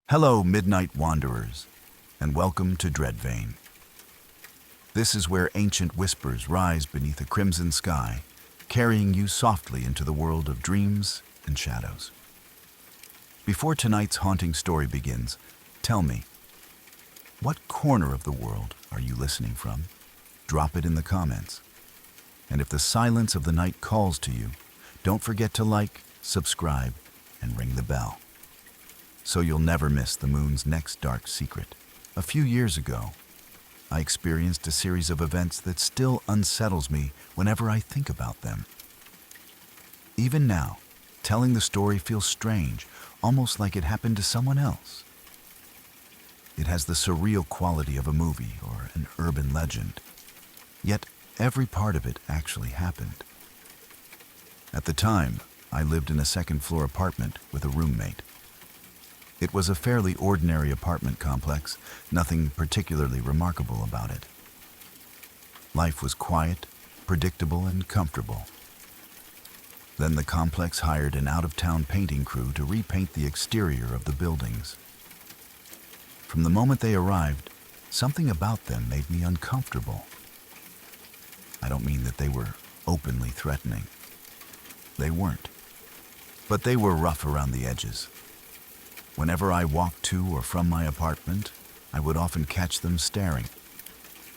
Hello, midnight wanderers, and welcome to Dreadvane. This is where ancient whispers rise beneath a crimson sky, carrying you softly into the world of dreams and shadows. Before tonight's haunting story begins, tell me, what corner of the world are you listening from? Drop it in the comments. And if the silence of the night calls to you, don't forget to like, subscribe, and ring the bell, so you'll never miss the moon's next dark secret. A few years ago, I experienced a series of events that still unsettles me whenever I think about them. Even now, telling the story feels strange, almost like it happened to someone else. It has the surreal quality of a movie or an urban legend, yet every part of it actually happened. At the time, I lived in a second-floor apartment with a roommate. It was a fairly ordinary apartment complex, nothing particularly remarkable about it. Life was quiet, predictable, and comfortable. Then the complex hired an out-of-town painting crew to repaint the exterior of the buildings. From the moment they arrived, something about them made me uncomfortable. I don't mean that they were openly threatening. They weren't. But they were rough around the edges. Whenever I walked to or from my apartment, I would often catch them staring.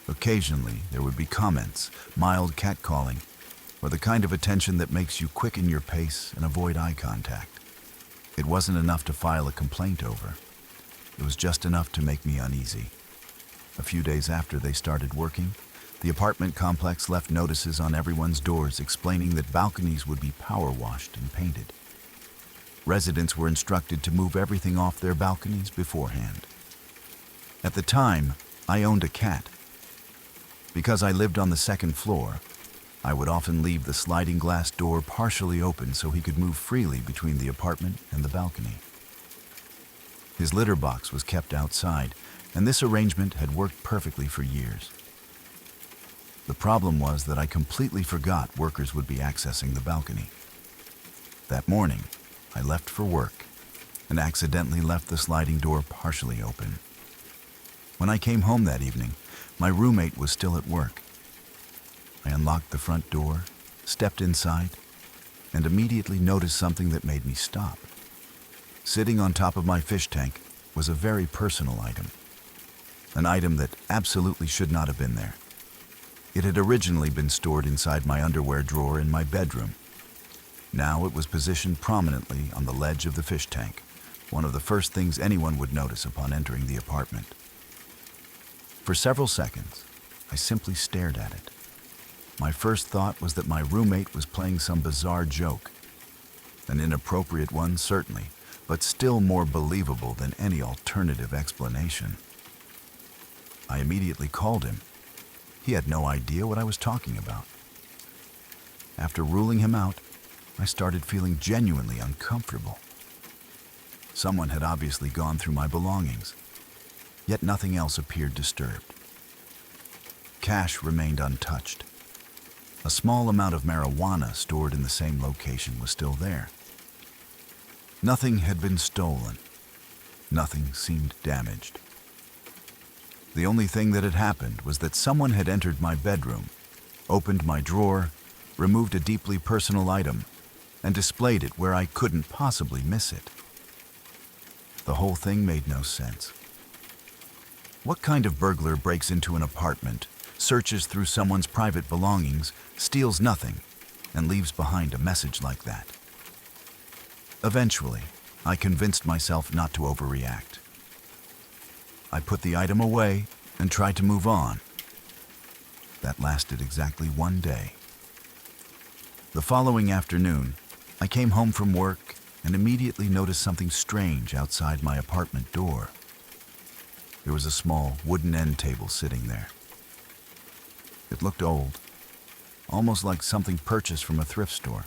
Occasionally, there would be comments, mild catcalling, or the kind of attention that makes you quicken your pace and avoid eye contact. It wasn't enough to file a complaint over. It was just enough to make me uneasy. A few days after they started working, the apartment complex left notices on everyone's doors explaining that balconies would be power washed and painted. Residents were instructed to move everything off their balconies beforehand. At the time, I owned a cat. Because I lived on the second floor, I would often leave the sliding glass door partially open so he could move freely between the apartment and the balcony. His litter box was kept outside, and this arrangement had worked perfectly for years. The problem was that I completely forgot workers would be accessing the balcony. That morning, I left for work and accidentally left the sliding door partially open. When I came home that evening, my roommate was still at work. I unlocked the front door, stepped inside, and immediately noticed something that made me stop. Sitting on top of my fish tank was a very personal item, an item that absolutely should not have been there. It had originally been stored inside my underwear drawer in my bedroom. Now it was positioned prominently on the ledge of the fish tank, one of the first things anyone would notice upon entering the apartment. For several seconds, I simply stared at it. My first thought was that my roommate was playing some bizarre joke. An inappropriate one, certainly, but still more believable than any alternative explanation. I immediately called him. He had no idea what I was talking about. After ruling him out, I started feeling genuinely uncomfortable. Someone had obviously gone through my belongings, yet nothing else appeared disturbed. Cash remained untouched. A small amount of marijuana stored in the same location was still there. Nothing had been stolen. Nothing seemed damaged. The only thing that had happened was that someone had entered my bedroom, opened my drawer, removed a deeply personal item, and displayed it where I couldn't possibly miss it. The whole thing made no sense. What kind of burglar breaks into an apartment, searches through someone's private belongings, steals nothing, and leaves behind a message like that? Eventually, I convinced myself not to overreact. I put the item away and tried to move on. That lasted exactly one day. The following afternoon, I came home from work and immediately noticed something strange outside my apartment door. There was a small wooden end table sitting there. It looked old, almost like something purchased from a thrift store.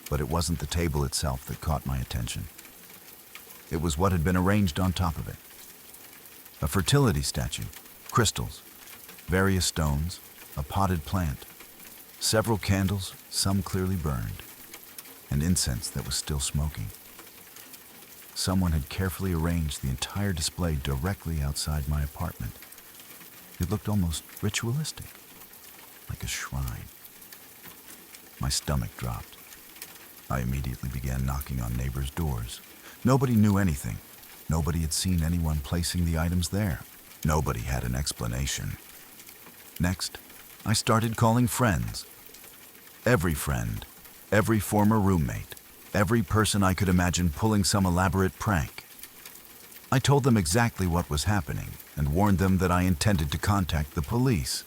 But it wasn't the table itself that caught my attention. It was what had been arranged on top of it. A fertility statue, crystals, various stones, a potted plant, several candles, some clearly burned, and incense that was still smoking. someone had carefully arranged the entire display directly outside my apartment. It looked almost ritualistic, like a shrine. My stomach dropped. I immediately began knocking on neighbors' doors. Nobody knew anything. Nobody had seen anyone placing the items there. Nobody had an explanation. Next, I started calling friends. Every friend, every former roommate, every person I could imagine pulling some elaborate prank. I told them exactly what was happening and warned them that I intended to contact the police.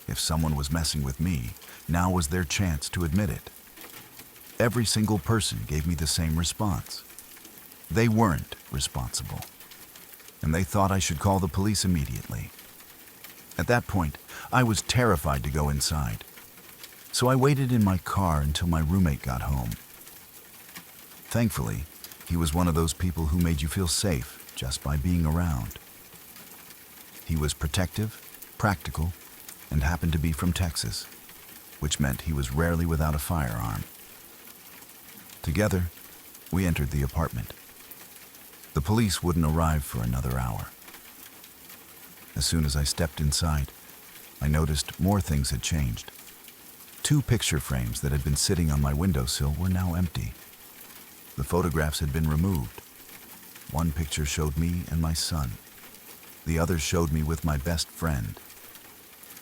If someone was messing with me, now was their chance to admit it. Every single person gave me the same response. They weren't responsible, and they thought I should call the police immediately. At that point, I was terrified to go inside, so I waited in my car until my roommate got home. Thankfully, he was one of those people who made you feel safe just by being around. He was protective, practical, and happened to be from Texas, which meant he was rarely without a firearm. Together, we entered the apartment. The police wouldn't arrive for another hour. As soon as I stepped inside, I noticed more things had changed. 2 picture frames that had been sitting on my windowsill were now empty. The photographs had been removed. One picture showed me and my son. The other showed me with my best friend.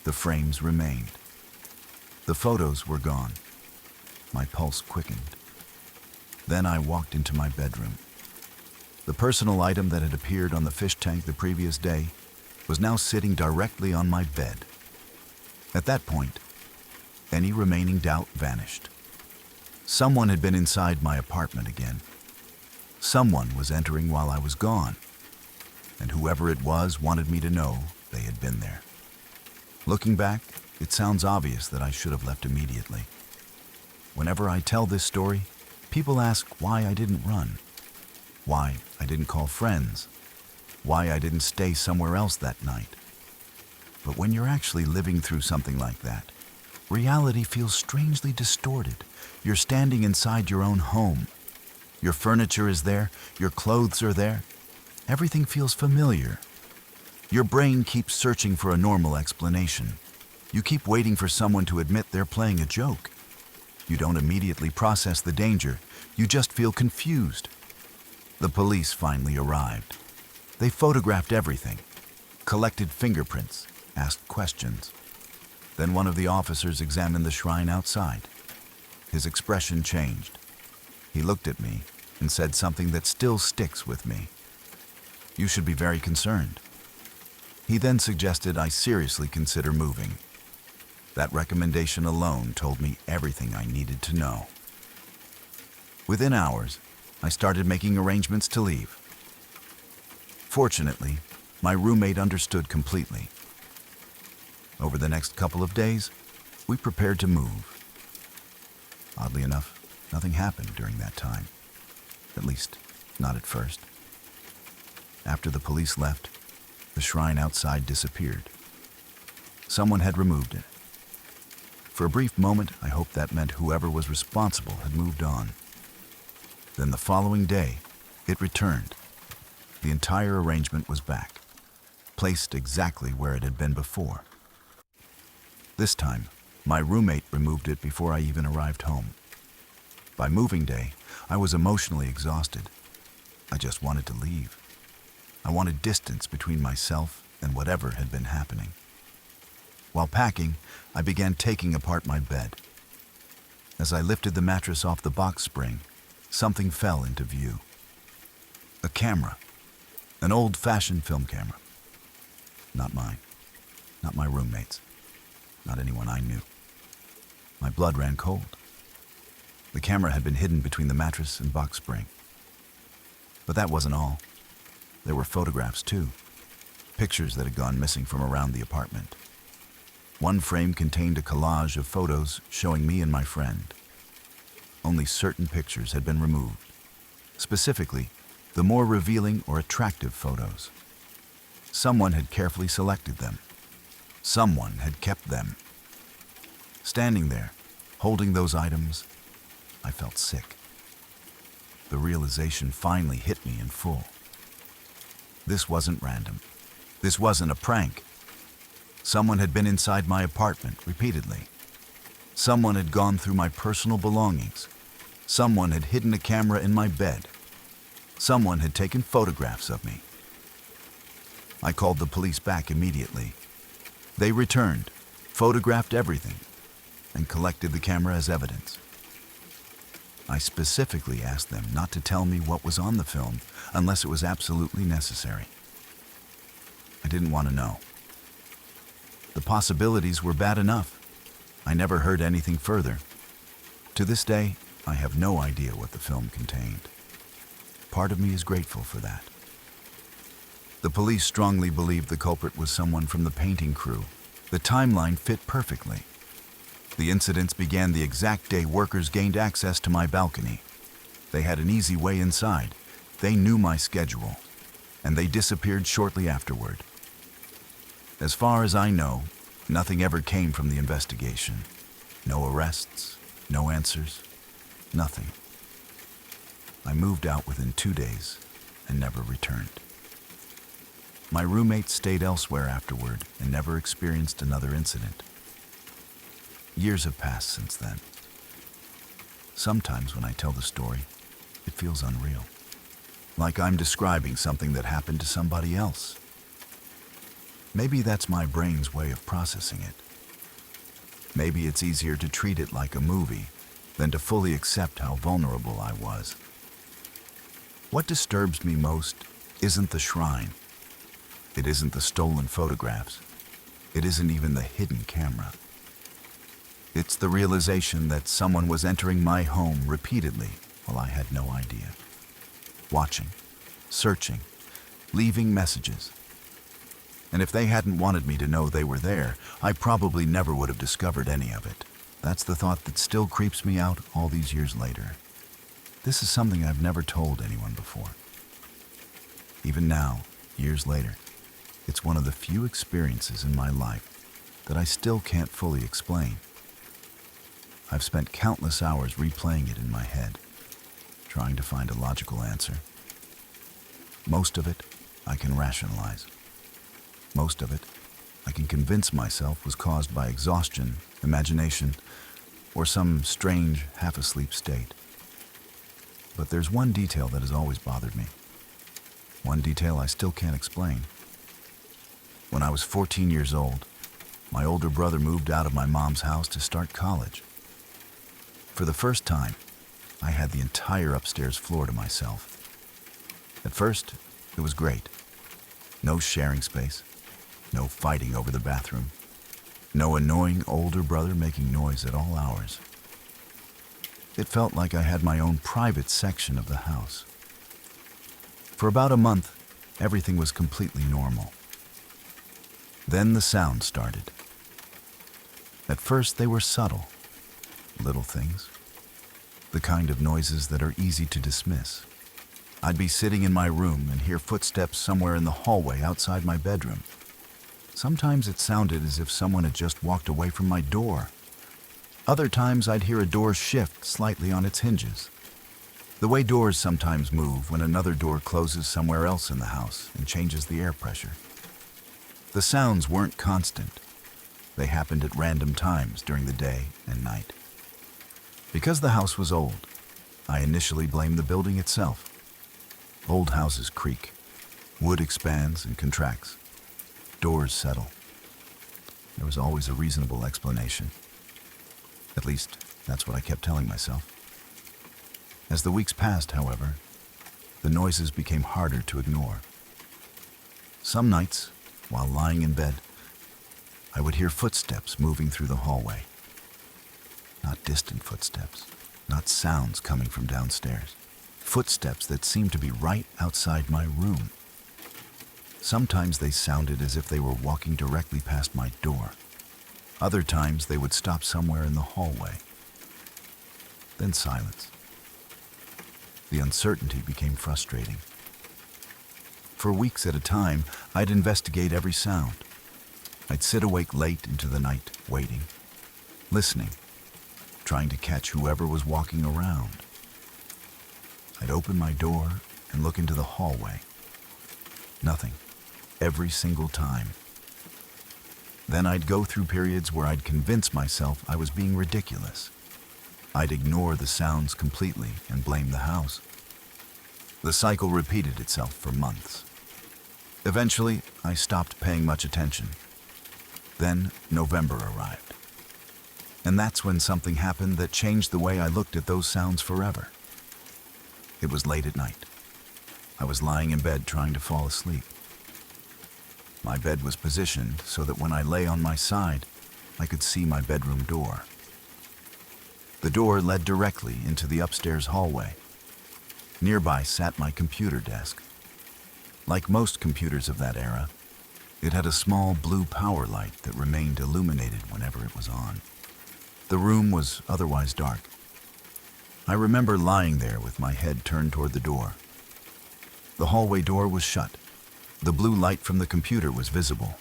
The frames remained. The photos were gone. My pulse quickened. Then I walked into my bedroom. The personal item that had appeared on the fish tank the previous day was now sitting directly on my bed. At that point, any remaining doubt vanished. Someone had been inside my apartment again. Someone was entering while I was gone, and whoever it was wanted me to know they had been there. Looking back, it sounds obvious that I should have left immediately. Whenever I tell this story, people ask why I didn't run, why I didn't call friends, why I didn't stay somewhere else that night. But when you're actually living through something like that, reality feels strangely distorted. You're standing inside your own home. Your furniture is there, your clothes are there. Everything feels familiar. Your brain keeps searching for a normal explanation. You keep waiting for someone to admit they're playing a joke. You don't immediately process the danger, you just feel confused. The police finally arrived. They photographed everything, collected fingerprints, asked questions. Then one of the officers examined the shrine outside. His expression changed. He looked at me and said something that still sticks with me. "You should be very concerned." He then suggested I seriously consider moving. That recommendation alone told me everything I needed to know. Within hours, I started making arrangements to leave. Fortunately, my roommate understood completely. Over the next couple of days, we prepared to move. Oddly enough, nothing happened during that time. At least, not at first. After the police left, the shrine outside disappeared. Someone had removed it. For a brief moment, I hoped that meant whoever was responsible had moved on. Then the following day, it returned. The entire arrangement was back, placed exactly where it had been before. This time, my roommate removed it before I even arrived home. By moving day, I was emotionally exhausted. I just wanted to leave. I wanted distance between myself and whatever had been happening. While packing, I began taking apart my bed. As I lifted the mattress off the box spring, something fell into view. A camera, an old-fashioned film camera. Not mine, not my roommates, not anyone I knew. My blood ran cold. The camera had been hidden between the mattress and box spring. But that wasn't all. There were photographs too, pictures that had gone missing from around the apartment. One frame contained a collage of photos showing me and my friend. Only certain pictures had been removed, specifically the more revealing or attractive photos. Someone had carefully selected them. Someone had kept them. Standing there, holding those items, I felt sick. the realization finally hit me in full. This wasn't random. This wasn't a prank. Someone had been inside my apartment repeatedly. Someone had gone through my personal belongings. Someone had hidden a camera in my bed. Someone had taken photographs of me. I called the police back immediately. They returned, photographed everything, and collected the camera as evidence. I specifically asked them not to tell me what was on the film unless it was absolutely necessary. I didn't want to know. The possibilities were bad enough. I never heard anything further. To this day, I have no idea what the film contained. Part of me is grateful for that. The police strongly believed the culprit was someone from the painting crew. The timeline fit perfectly. The incidents began the exact day workers gained access to my balcony. They had an easy way inside. They knew my schedule, and they disappeared shortly afterward. As far as I know, nothing ever came from the investigation. No arrests, no answers, nothing. I moved out within 2 days and never returned. My roommate stayed elsewhere afterward and never experienced another incident. Years have passed since then. Sometimes when I tell the story, it feels unreal. Like I'm describing something that happened to somebody else. Maybe that's my brain's way of processing it. Maybe it's easier to treat it like a movie than to fully accept how vulnerable I was. What disturbs me most isn't the shrine. It isn't the stolen photographs. It isn't even the hidden camera. It's the realization that someone was entering my home repeatedly while I had no idea. Watching, searching, leaving messages. And if they hadn't wanted me to know they were there, I probably never would have discovered any of it. That's the thought that still creeps me out all these years later. This is something I've never told anyone before. Even now, years later, it's one of the few experiences in my life that I still can't fully explain. I've spent countless hours replaying it in my head, trying to find a logical answer. Most of it I can rationalize. Most of it I can convince myself was caused by exhaustion, imagination, or some strange half-asleep state. But there's one detail that has always bothered me. One detail I still can't explain. When I was 14 years old, my older brother moved out of my mom's house to start college. For the first time, I had the entire upstairs floor to myself. At first, it was great. No sharing space, no fighting over the bathroom, no annoying older brother making noise at all hours. It felt like I had my own private section of the house. For about a month, everything was completely normal. Then the sounds started. At first, they were subtle. Little things. The kind of noises that are easy to dismiss. I'd be sitting in my room and hear footsteps somewhere in the hallway outside my bedroom. Sometimes it sounded as if someone had just walked away from my door. Other times I'd hear a door shift slightly on its hinges. The way doors sometimes move when another door closes somewhere else in the house and changes the air pressure. The sounds weren't constant. They happened at random times during the day and night. Because the house was old, I initially blamed the building itself. Old houses creak. Wood expands and contracts. Doors settle. There was always a reasonable explanation. At least, that's what I kept telling myself. As the weeks passed, however, the noises became harder to ignore. Some nights, while lying in bed, I would hear footsteps moving through the hallway. Not distant footsteps, not sounds coming from downstairs. Footsteps that seemed to be right outside my room. Sometimes they sounded as if they were walking directly past my door. Other times they would stop somewhere in the hallway. Then silence. The uncertainty became frustrating. For weeks at a time, I'd investigate every sound. I'd sit awake late into the night, waiting, listening, trying to catch whoever was walking around. I'd open my door and look into the hallway. Nothing. Every single time. Then I'd go through periods where I'd convince myself I was being ridiculous. I'd ignore the sounds completely and blame the house. The cycle repeated itself for months. Eventually, I stopped paying much attention. Then November arrived. And that's when something happened that changed the way I looked at those sounds forever. It was late at night. I was lying in bed trying to fall asleep. My bed was positioned so that when I lay on my side, I could see my bedroom door. The door led directly into the upstairs hallway. Nearby sat my computer desk. Like most computers of that era, it had a small blue power light that remained illuminated whenever it was on. The room was otherwise dark. I remember lying there with my head turned toward the door. The hallway door was shut. The blue light from the computer was visible.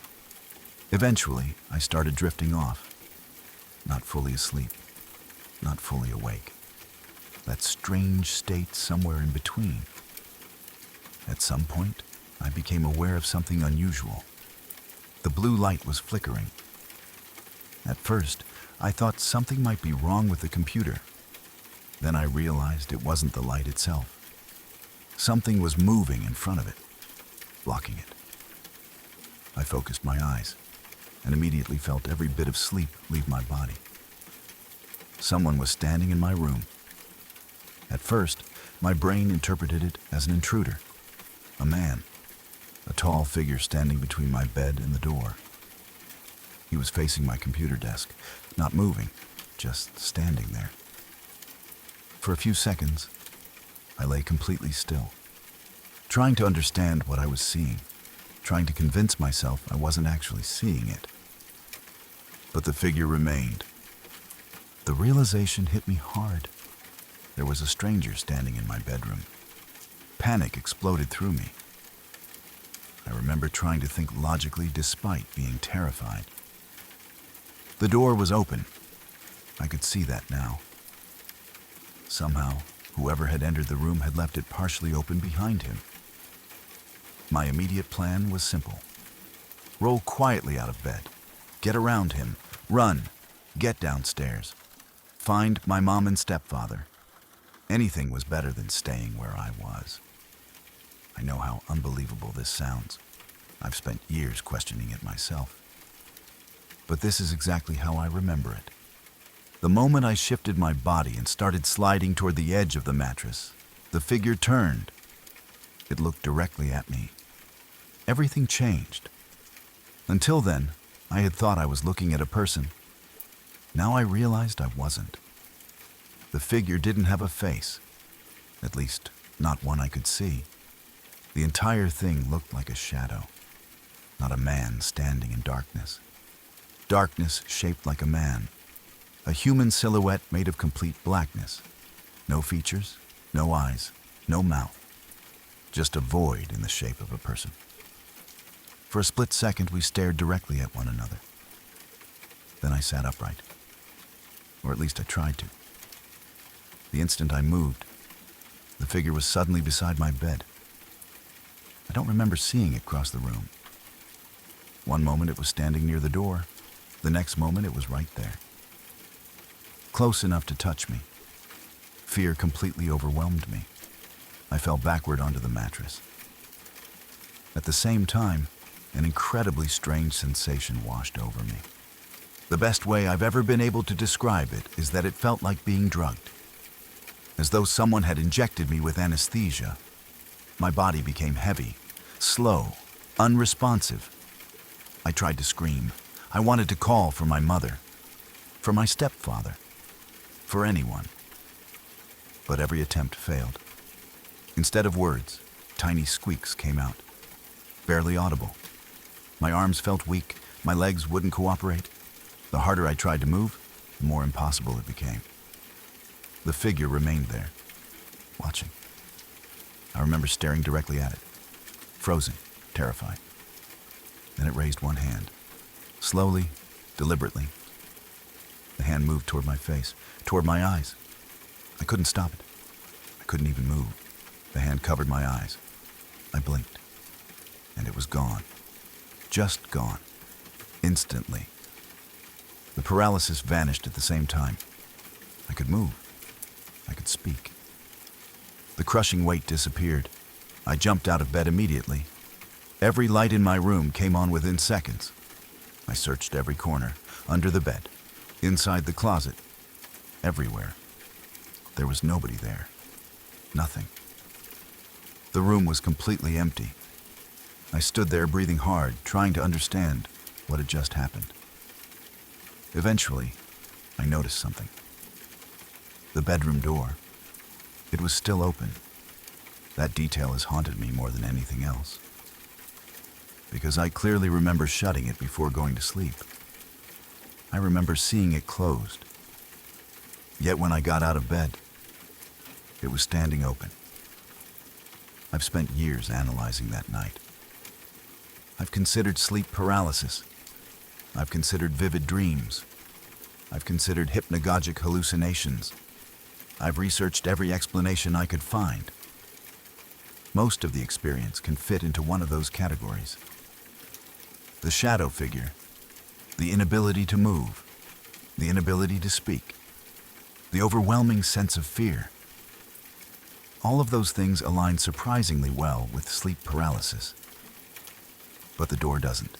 Eventually, I started drifting off. Not fully asleep, not fully awake. That strange state somewhere in between. At some point, I became aware of something unusual. The blue light was flickering. At first, I thought something might be wrong with the computer. Then I realized it wasn't the light itself. Something was moving in front of it, blocking it. I focused my eyes and immediately felt every bit of sleep leave my body. Someone was standing in my room. At first, my brain interpreted it as an intruder, a man, a tall figure standing between my bed and the door. He was facing my computer desk, not moving, just standing there. For a few seconds, I lay completely still, trying to understand what I was seeing, trying to convince myself I wasn't actually seeing it. But the figure remained. The realization hit me hard. There was a stranger standing in my bedroom. Panic exploded through me. I remember trying to think logically despite being terrified. The door was open. I could see that now. Somehow, whoever had entered the room had left it partially open behind him. My immediate plan was simple. Roll quietly out of bed. Get around him. Run. Get downstairs. Find my mom and stepfather. Anything was better than staying where I was. I know how unbelievable this sounds. I've spent years questioning it myself. But this is exactly how I remember it. The moment I shifted my body and started sliding toward the edge of the mattress, the figure turned. It looked directly at me. Everything changed. Until then, I had thought I was looking at a person. Now I realized I wasn't. The figure didn't have a face, at least not one I could see. The entire thing looked like a shadow, not a man standing in darkness. Darkness shaped like a man, a human silhouette made of complete blackness. No features, no eyes, no mouth, just a void in the shape of a person. For a split second, we stared directly at one another. Then I sat upright, or at least I tried to. The instant I moved, the figure was suddenly beside my bed. I don't remember seeing it cross the room. One moment it was standing near the door. The next moment it was right there. Close enough to touch me. Fear completely overwhelmed me. I fell backward onto the mattress. At the same time, an incredibly strange sensation washed over me. The best way I've ever been able to describe it is that it felt like being drugged. As though someone had injected me with anesthesia. My body became heavy, slow, unresponsive. I tried to scream. I wanted to call for my mother, for my stepfather, for anyone. But every attempt failed. Instead of words, tiny squeaks came out, barely audible. My arms felt weak, my legs wouldn't cooperate. The harder I tried to move, the more impossible it became. The figure remained there, watching. I remember staring directly at it, frozen, terrified. Then it raised one hand. Slowly, deliberately. The hand moved toward my face, toward my eyes. I couldn't stop it. I couldn't even move. The hand covered my eyes. I blinked, and it was gone. Just gone. Instantly. The paralysis vanished at the same time. I could move. I could speak. The crushing weight disappeared. I jumped out of bed immediately. Every light in my room came on within seconds. I searched every corner, under the bed, inside the closet, everywhere. There was nobody there. Nothing. The room was completely empty. I stood there breathing hard, trying to understand what had just happened. Eventually, I noticed something. The bedroom door. It was still open. That detail has haunted me more than anything else, because I clearly remember shutting it before going to sleep. I remember seeing it closed. Yet when I got out of bed, it was standing open. I've spent years analyzing that night. I've considered sleep paralysis. I've considered vivid dreams. I've considered hypnagogic hallucinations. I've researched every explanation I could find. Most of the experience can fit into one of those categories. The shadow figure, the inability to move, the inability to speak, the overwhelming sense of fear. All of those things align surprisingly well with sleep paralysis. But the door doesn't.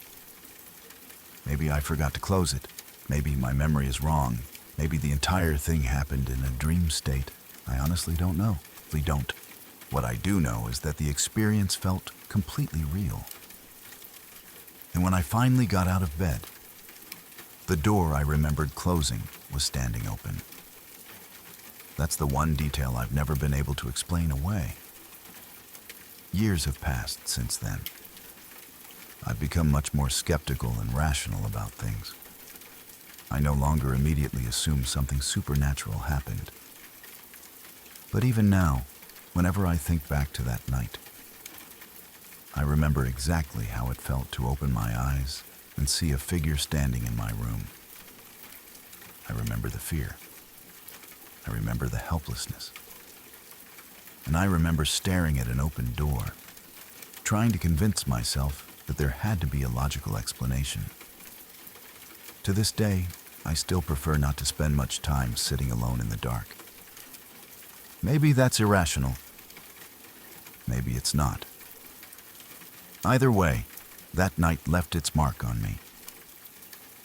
Maybe I forgot to close it. Maybe my memory is wrong. Maybe the entire thing happened in a dream state. I honestly don't know. We don't. What I do know is that the experience felt completely real. And when I finally got out of bed, the door I remembered closing was standing open. That's the one detail I've never been able to explain away. Years have passed since then. I've become much more skeptical and rational about things. I no longer immediately assume something supernatural happened. But even now, whenever I think back to that night, I remember exactly how it felt to open my eyes and see a figure standing in my room. I remember the fear. I remember the helplessness. And I remember staring at an open door, trying to convince myself that there had to be a logical explanation. To this day, I still prefer not to spend much time sitting alone in the dark. Maybe that's irrational. Maybe it's not. Either way, that night left its mark on me.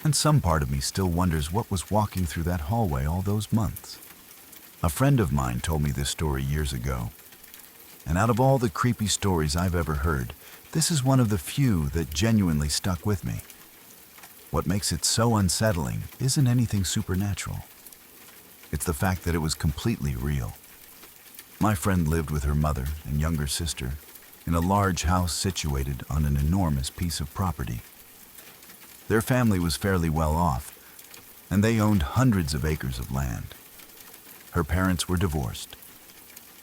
And some part of me still wonders what was walking through that hallway all those months. A friend of mine told me this story years ago. And out of all the creepy stories I've ever heard, this is one of the few that genuinely stuck with me. What makes it so unsettling isn't anything supernatural. It's the fact that it was completely real. My friend lived with her mother and younger sister in a large house situated on an enormous piece of property. Their family was fairly well off, and they owned hundreds of acres of land. Her parents were divorced,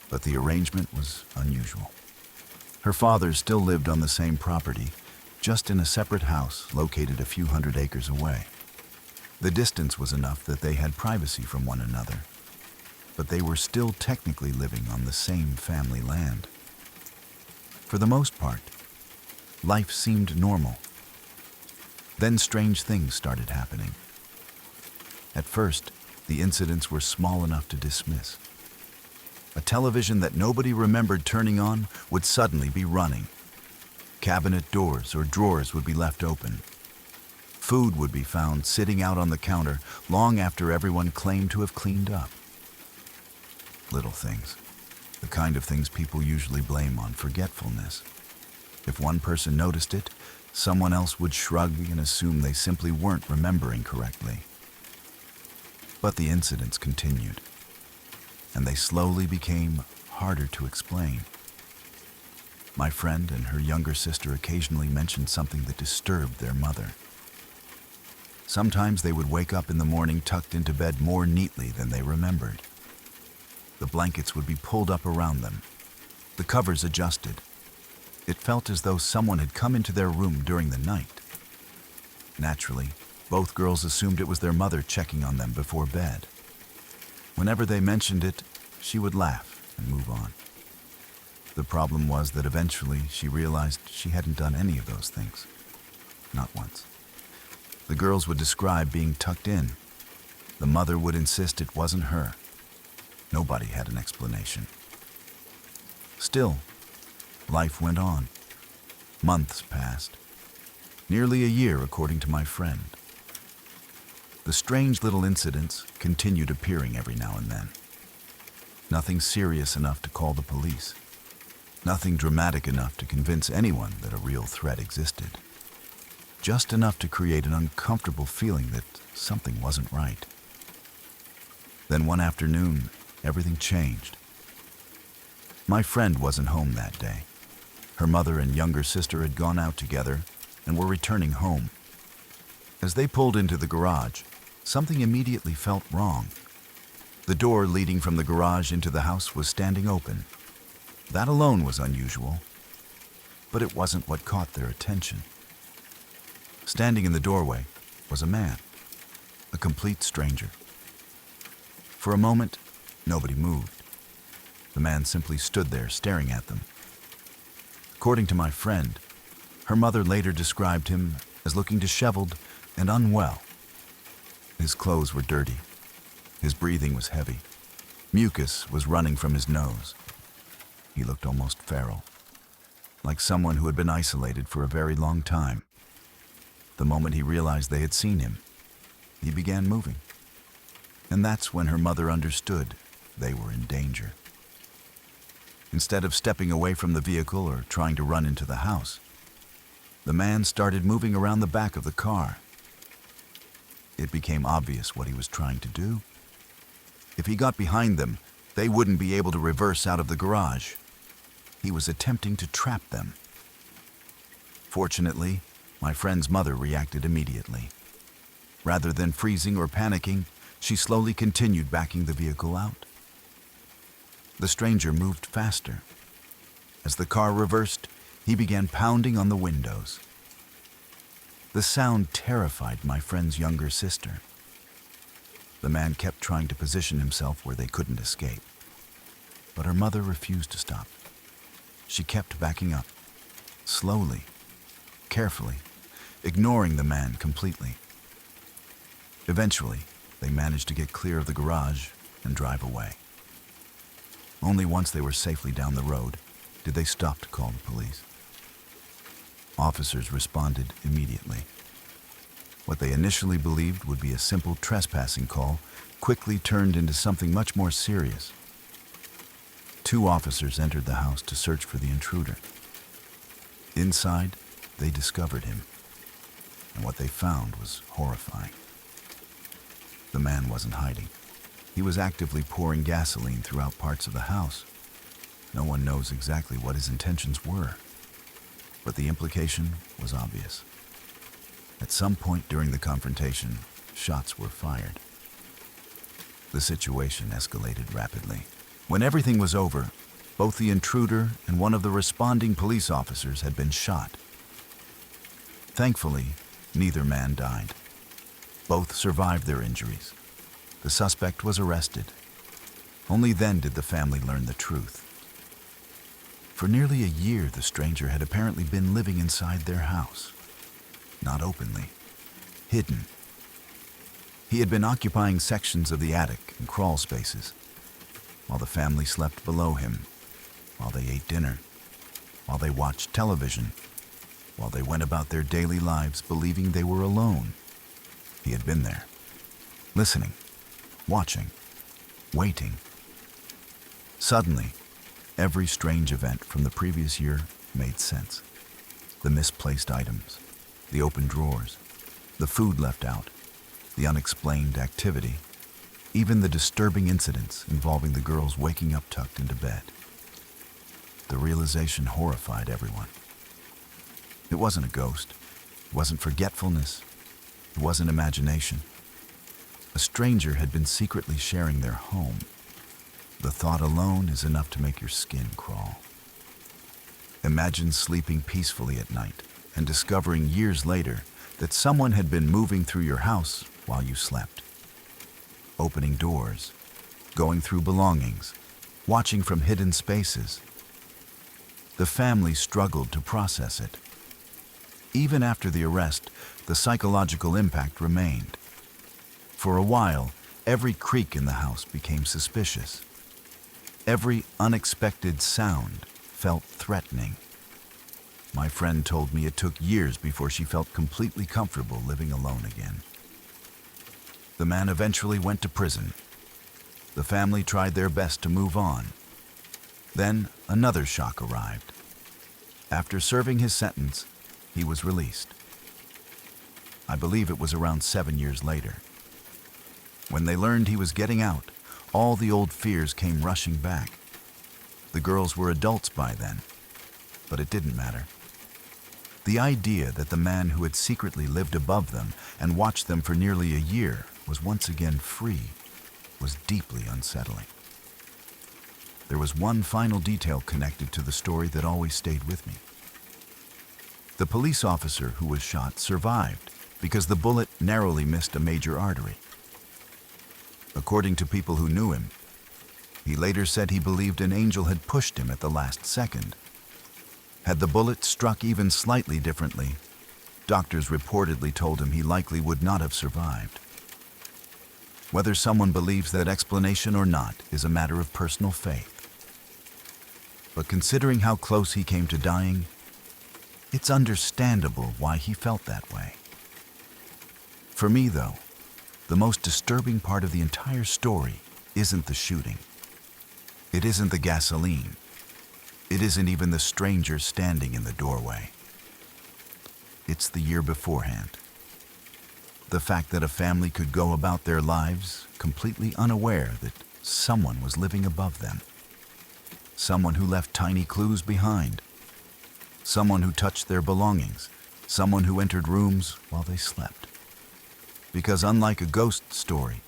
but the arrangement was unusual. Her father still lived on the same property, just in a separate house located a few hundred acres away. The distance was enough that they had privacy from one another, but they were still technically living on the same family land. For the most part, life seemed normal. Then strange things started happening. At first, the incidents were small enough to dismiss. A television that nobody remembered turning on would suddenly be running. Cabinet doors or drawers would be left open. Food would be found sitting out on the counter long after everyone claimed to have cleaned up. Little things. The kind of things people usually blame on forgetfulness. If one person noticed it, someone else would shrug and assume they simply weren't remembering correctly. But the incidents continued, and they slowly became harder to explain. My friend and her younger sister occasionally mentioned something that disturbed their mother. Sometimes they would wake up in the morning tucked into bed more neatly than they remembered. The blankets would be pulled up around them, the covers adjusted. It felt as though someone had come into their room during the night. Naturally, both girls assumed it was their mother checking on them before bed. Whenever they mentioned it, she would laugh and move on. The problem was that eventually she realized she hadn't done any of those things. Not once. The girls would describe being tucked in. The mother would insist it wasn't her. Nobody had an explanation. Still, life went on. Months passed. Nearly a year, according to my friend. The strange little incidents continued appearing every now and then. Nothing serious enough to call the police. Nothing dramatic enough to convince anyone that a real threat existed. Just enough to create an uncomfortable feeling that something wasn't right. Then one afternoon, everything changed. My friend wasn't home that day. Her mother and younger sister had gone out together and were returning home. As they pulled into the garage, something immediately felt wrong. The door leading from the garage into the house was standing open. That alone was unusual, but it wasn't what caught their attention. Standing in the doorway was a man, a complete stranger. For a moment, nobody moved. The man simply stood there staring at them. According to my friend, her mother later described him as looking disheveled and unwell. His clothes were dirty. His breathing was heavy. Mucus was running from his nose. He looked almost feral, like someone who had been isolated for a very long time. The moment he realized they had seen him, he began moving. And that's when her mother understood they were in danger. Instead of stepping away from the vehicle or trying to run into the house, the man started moving around the back of the car. It became obvious what he was trying to do. If he got behind them, they wouldn't be able to reverse out of the garage. He was attempting to trap them. Fortunately, my friend's mother reacted immediately. Rather than freezing or panicking, she slowly continued backing the vehicle out. The stranger moved faster. As the car reversed, he began pounding on the windows. The sound terrified my friend's younger sister. The man kept trying to position himself where they couldn't escape. But her mother refused to stop. She kept backing up, slowly, carefully, ignoring the man completely. Eventually, they managed to get clear of the garage and drive away. Only once they were safely down the road did they stop to call the police. Officers responded immediately. What they initially believed would be a simple trespassing call quickly turned into something much more serious. 2 officers entered the house to search for the intruder. Inside, they discovered him, and what they found was horrifying. The man wasn't hiding. He was actively pouring gasoline throughout parts of the house. No one knows exactly what his intentions were, but the implication was obvious. At some point during the confrontation, shots were fired. The situation escalated rapidly. When everything was over, both the intruder and one of the responding police officers had been shot. Thankfully, neither man died. Both survived their injuries. The suspect was arrested. Only then did the family learn the truth. For nearly a year, the stranger had apparently been living inside their house. Not openly, hidden. He had been occupying sections of the attic and crawl spaces, while the family slept below him, while they ate dinner, while they watched television, while they went about their daily lives believing they were alone. He had been there, listening, watching, waiting. Suddenly, every strange event from the previous year made sense. The misplaced items, the open drawers, the food left out, the unexplained activity, even the disturbing incidents involving the girls waking up tucked into bed. The realization horrified everyone. It wasn't a ghost. It wasn't forgetfulness. It wasn't imagination. A stranger had been secretly sharing their home. The thought alone is enough to make your skin crawl. Imagine sleeping peacefully at night and discovering years later that someone had been moving through your house while you slept. Opening doors, going through belongings, watching from hidden spaces. The family struggled to process it. Even after the arrest, the psychological impact remained. For a while, every creak in the house became suspicious. Every unexpected sound felt threatening. My friend told me it took years before she felt completely comfortable living alone again. The man eventually went to prison. The family tried their best to move on. Then another shock arrived. After serving his sentence, he was released. I believe it was around 7 years later. When they learned he was getting out, all the old fears came rushing back. The girls were adults by then, but it didn't matter. The idea that the man who had secretly lived above them and watched them for nearly a year was once again free was deeply unsettling. There was one final detail connected to the story that always stayed with me. The police officer who was shot survived because the bullet narrowly missed a major artery. According to people who knew him, he later said he believed an angel had pushed him at the last second. Had the bullet struck even slightly differently, doctors reportedly told him he likely would not have survived. Whether someone believes that explanation or not is a matter of personal faith. But considering how close he came to dying, it's understandable why he felt that way. For me, though, the most disturbing part of the entire story isn't the shooting. It isn't the gasoline. It isn't even the stranger standing in the doorway. It's the year beforehand. The fact that a family could go about their lives completely unaware that someone was living above them. Someone who left tiny clues behind. Someone who touched their belongings. Someone who entered rooms while they slept. Because unlike a ghost story,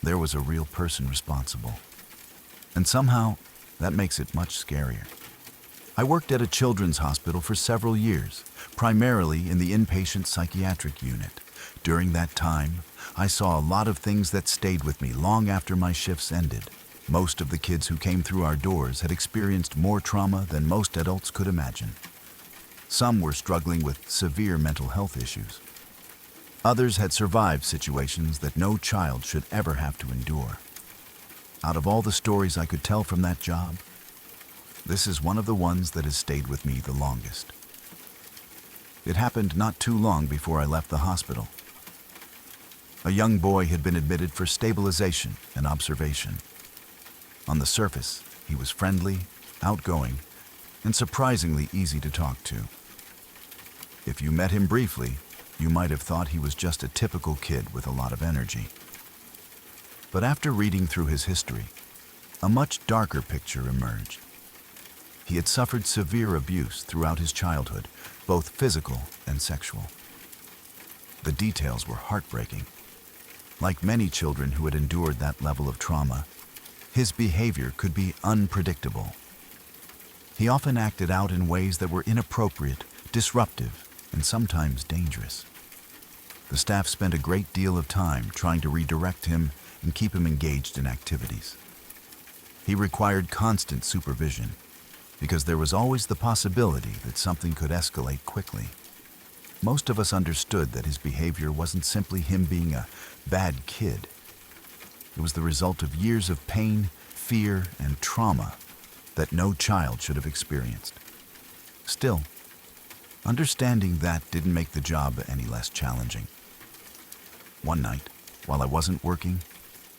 there was a real person responsible. And somehow, that makes it much scarier. I worked at a children's hospital for several years, primarily in the inpatient psychiatric unit. During that time, I saw a lot of things that stayed with me long after my shifts ended. Most of the kids who came through our doors had experienced more trauma than most adults could imagine. Some were struggling with severe mental health issues. Others had survived situations that no child should ever have to endure. Out of all the stories I could tell from that job, this is one of the ones that has stayed with me the longest. It happened not too long before I left the hospital. A young boy had been admitted for stabilization and observation. On the surface, he was friendly, outgoing, and surprisingly easy to talk to. If you met him briefly, you might have thought he was just a typical kid with a lot of energy. But after reading through his history, a much darker picture emerged. He had suffered severe abuse throughout his childhood, both physical and sexual. The details were heartbreaking. Like many children who had endured that level of trauma, his behavior could be unpredictable. He often acted out in ways that were inappropriate, disruptive, and sometimes dangerous. The staff spent a great deal of time trying to redirect him and keep him engaged in activities. He required constant supervision, because there was always the possibility that something could escalate quickly. Most of us understood that his behavior wasn't simply him being a bad kid. It was the result of years of pain, fear, and trauma that no child should have experienced. Still, understanding that didn't make the job any less challenging. One night, while I wasn't working,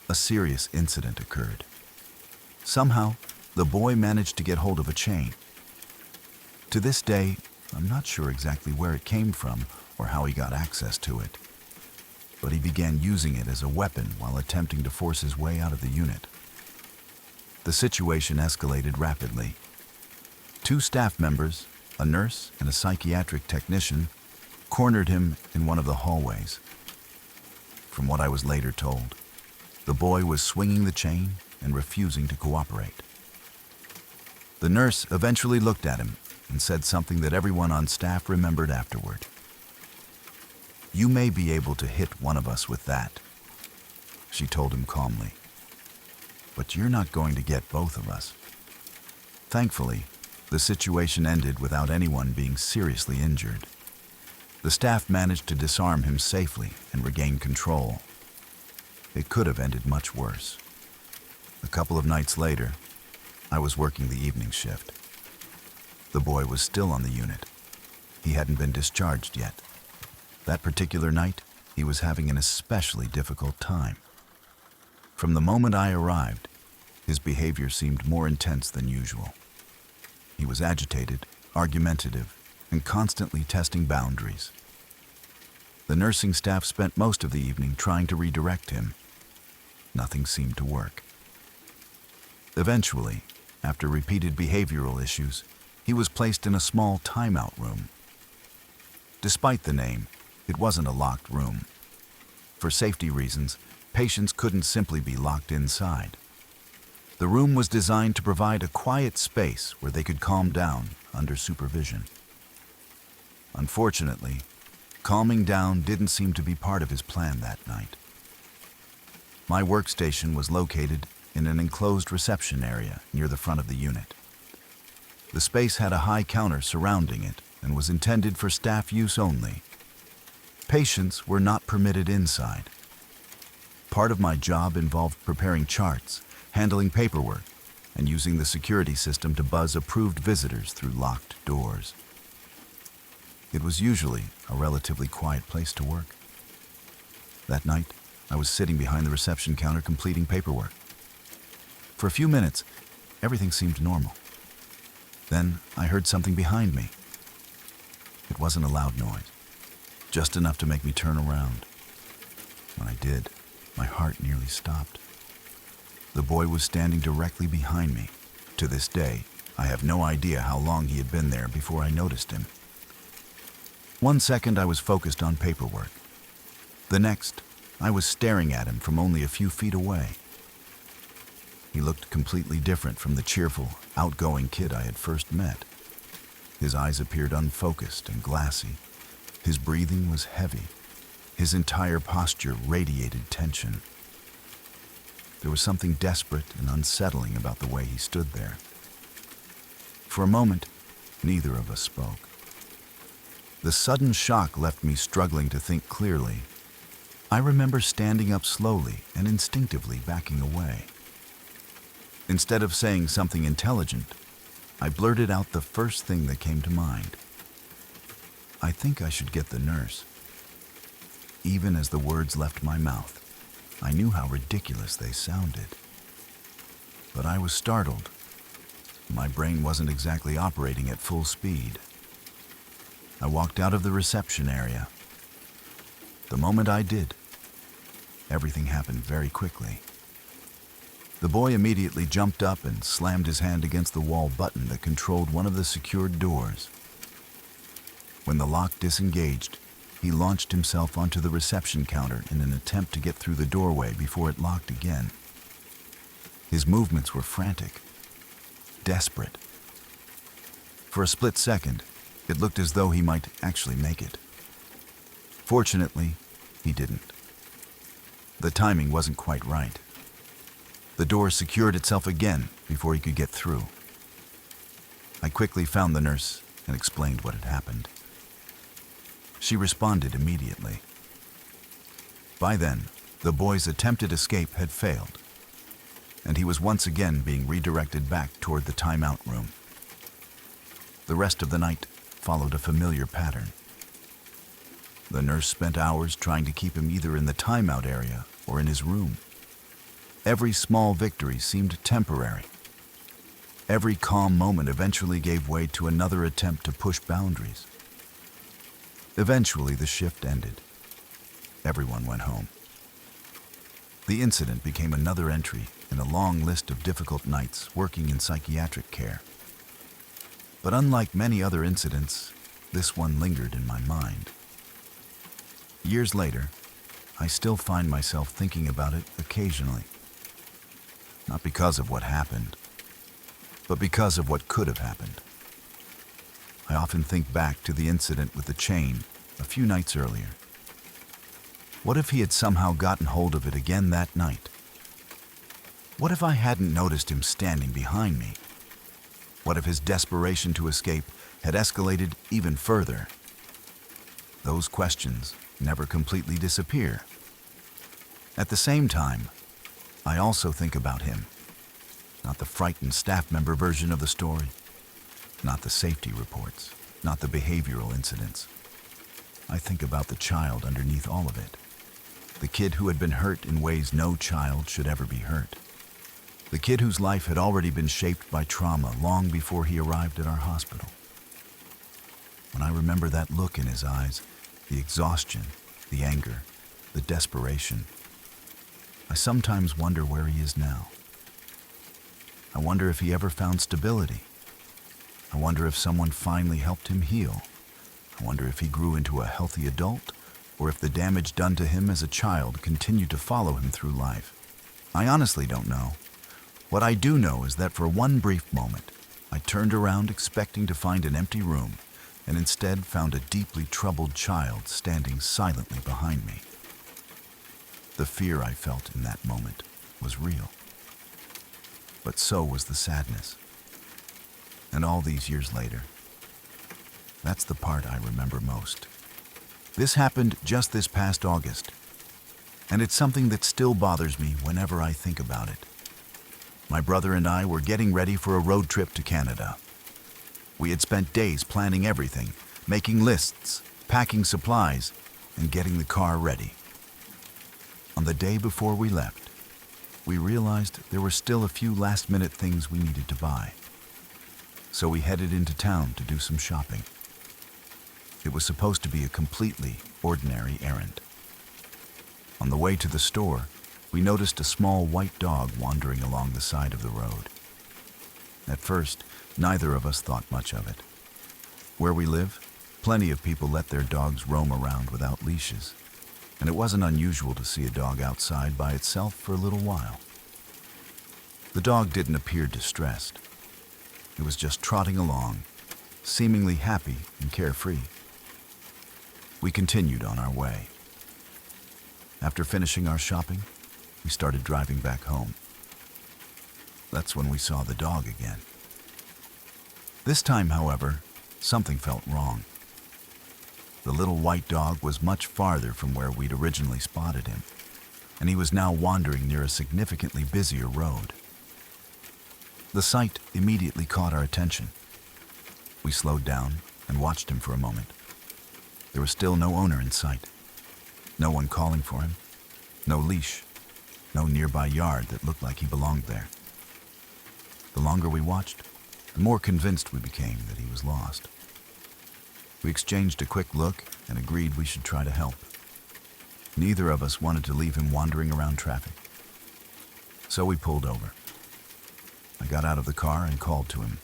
a serious incident occurred. Somehow, the boy managed to get hold of a chain. To this day, I'm not sure exactly where it came from or how he got access to it, but he began using it as a weapon while attempting to force his way out of the unit. The situation escalated rapidly. 2 staff members, a nurse and a psychiatric technician, cornered him in one of the hallways. From what I was later told, the boy was swinging the chain and refusing to cooperate. The nurse eventually looked at him and said something that everyone on staff remembered afterward. "You may be able to hit one of us with that," she told him calmly, "but you're not going to get both of us." Thankfully, The situation ended without anyone being seriously injured. The staff managed to disarm him safely and regain control. It could have ended much worse. A couple of nights later, I was working the evening shift. The boy was still on the unit. He hadn't been discharged yet. That particular night, he was having an especially difficult time. From the moment I arrived, his behavior seemed more intense than usual. He was agitated, argumentative, and constantly testing boundaries. The nursing staff spent most of the evening trying to redirect him. Nothing seemed to work. Eventually, after repeated behavioral issues, he was placed in a small timeout room. Despite the name, it wasn't a locked room. For safety reasons, patients couldn't simply be locked inside. The room was designed to provide a quiet space where they could calm down under supervision. Unfortunately, calming down didn't seem to be part of his plan that night. My workstation was located in an enclosed reception area near the front of the unit. The space had a high counter surrounding it and was intended for staff use only. Patients were not permitted inside. Part of my job involved preparing charts, handling paperwork, and using the security system to buzz approved visitors through locked doors. It was usually a relatively quiet place to work. That night, I was sitting behind the reception counter completing paperwork. For a few minutes, everything seemed normal. Then I heard something behind me. It wasn't a loud noise, just enough to make me turn around. When I did, my heart nearly stopped. The boy was standing directly behind me. To this day, I have no idea how long he had been there before I noticed him. 1 second I was focused on paperwork. The next, I was staring at him from only a few feet away. He looked completely different from the cheerful, outgoing kid I had first met. His eyes appeared unfocused and glassy. His breathing was heavy. His entire posture radiated tension. There was something desperate and unsettling about the way he stood there. For a moment, neither of us spoke. The sudden shock left me struggling to think clearly. I remember standing up slowly and instinctively backing away. Instead of saying something intelligent, I blurted out the first thing that came to mind. I think I should get the nurse. Even as the words left my mouth, I knew how ridiculous they sounded. But I was startled. My brain wasn't exactly operating at full speed. I walked out of the reception area. The moment I did, everything happened very quickly. The boy immediately jumped up and slammed his hand against the wall button that controlled one of the secured doors. When the lock disengaged, he launched himself onto the reception counter in an attempt to get through the doorway before it locked again. His movements were frantic, desperate. For a split second, it looked as though he might actually make it. Fortunately, he didn't. The timing wasn't quite right. The door secured itself again before he could get through. I quickly found the nurse and explained what had happened. She responded immediately. By then, the boy's attempted escape had failed, and he was once again being redirected back toward the timeout room. The rest of the night followed a familiar pattern. The nurse spent hours trying to keep him either in the timeout area or in his room. Every small victory seemed temporary. Every calm moment eventually gave way to another attempt to push boundaries. Eventually, the shift ended. Everyone went home. The incident became another entry in a long list of difficult nights working in psychiatric care. But unlike many other incidents, this one lingered in my mind. Years later, I still find myself thinking about it occasionally. Not because of what happened, but because of what could have happened. I often think back to the incident with the chain a few nights earlier. What if he had somehow gotten hold of it again that night? What if I hadn't noticed him standing behind me? What if his desperation to escape had escalated even further? Those questions never completely disappear. At the same time, I also think about him. Not the frightened staff member version of the story, not the safety reports, not the behavioral incidents. I think about the child underneath all of it. The kid who had been hurt in ways no child should ever be hurt. The kid whose life had already been shaped by trauma long before he arrived at our hospital. When I remember that look in his eyes, the exhaustion, the anger, the desperation, I sometimes wonder where he is now. I wonder if he ever found stability. I wonder if someone finally helped him heal. I wonder if he grew into a healthy adult, or if the damage done to him as a child continued to follow him through life. I honestly don't know. What I do know is that for one brief moment, I turned around expecting to find an empty room, and instead found a deeply troubled child standing silently behind me. The fear I felt in that moment was real. But so was the sadness. And all these years later, that's the part I remember most. This happened just this past August, and it's something that still bothers me whenever I think about it. My brother and I were getting ready for a road trip to Canada. We had spent days planning everything, making lists, packing supplies, and getting the car ready. On the day before we left, we realized there were still a few last-minute things we needed to buy. So we headed into town to do some shopping. It was supposed to be a completely ordinary errand. On the way to the store, we noticed a small white dog wandering along the side of the road. At first, neither of us thought much of it. Where we live, plenty of people let their dogs roam around without leashes, and it wasn't unusual to see a dog outside by itself for a little while. The dog didn't appear distressed. It was just trotting along, seemingly happy and carefree. We continued on our way. After finishing our shopping, we started driving back home. That's when we saw the dog again. This time, however, something felt wrong. The little white dog was much farther from where we'd originally spotted him, and he was now wandering near a significantly busier road. The sight immediately caught our attention. We slowed down and watched him for a moment. There was still no owner in sight. No one calling for him. No leash. No nearby yard that looked like he belonged there. The longer we watched, the more convinced we became that he was lost. We exchanged a quick look and agreed we should try to help. Neither of us wanted to leave him wandering around traffic. So we pulled over. I got out of the car and called to him.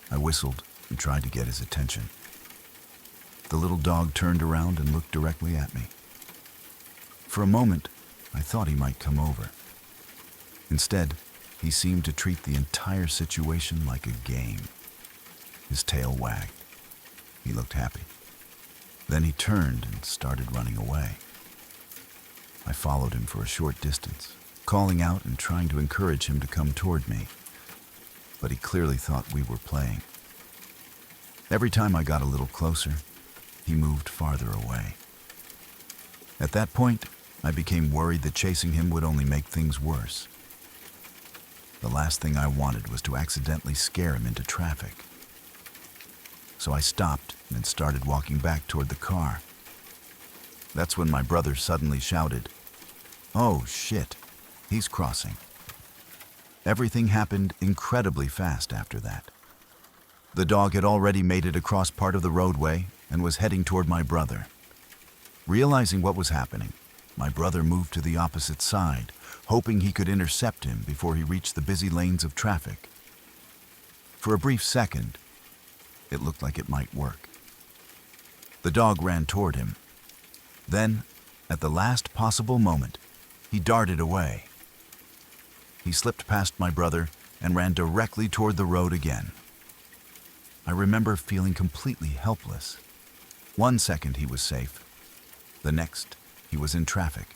I whistled and tried to get his attention. The little dog turned around and looked directly at me. For a moment, I thought he might come over. Instead, he seemed to treat the entire situation like a game. His tail wagged. He looked happy. Then he turned and started running away. I followed him for a short distance, calling out and trying to encourage him to come toward me. But he clearly thought we were playing. Every time I got a little closer, he moved farther away. At that point, I became worried that chasing him would only make things worse. The last thing I wanted was to accidentally scare him into traffic. So I stopped and started walking back toward the car. That's when my brother suddenly shouted, "Oh shit, he's crossing." Everything happened incredibly fast after that. The dog had already made it across part of the roadway and was heading toward my brother. Realizing what was happening, my brother moved to the opposite side, hoping he could intercept him before he reached the busy lanes of traffic. For a brief second, it looked like it might work. The dog ran toward him. Then, at the last possible moment, he darted away. He slipped past my brother and ran directly toward the road again. I remember feeling completely helpless. One second he was safe. The next, he was in traffic.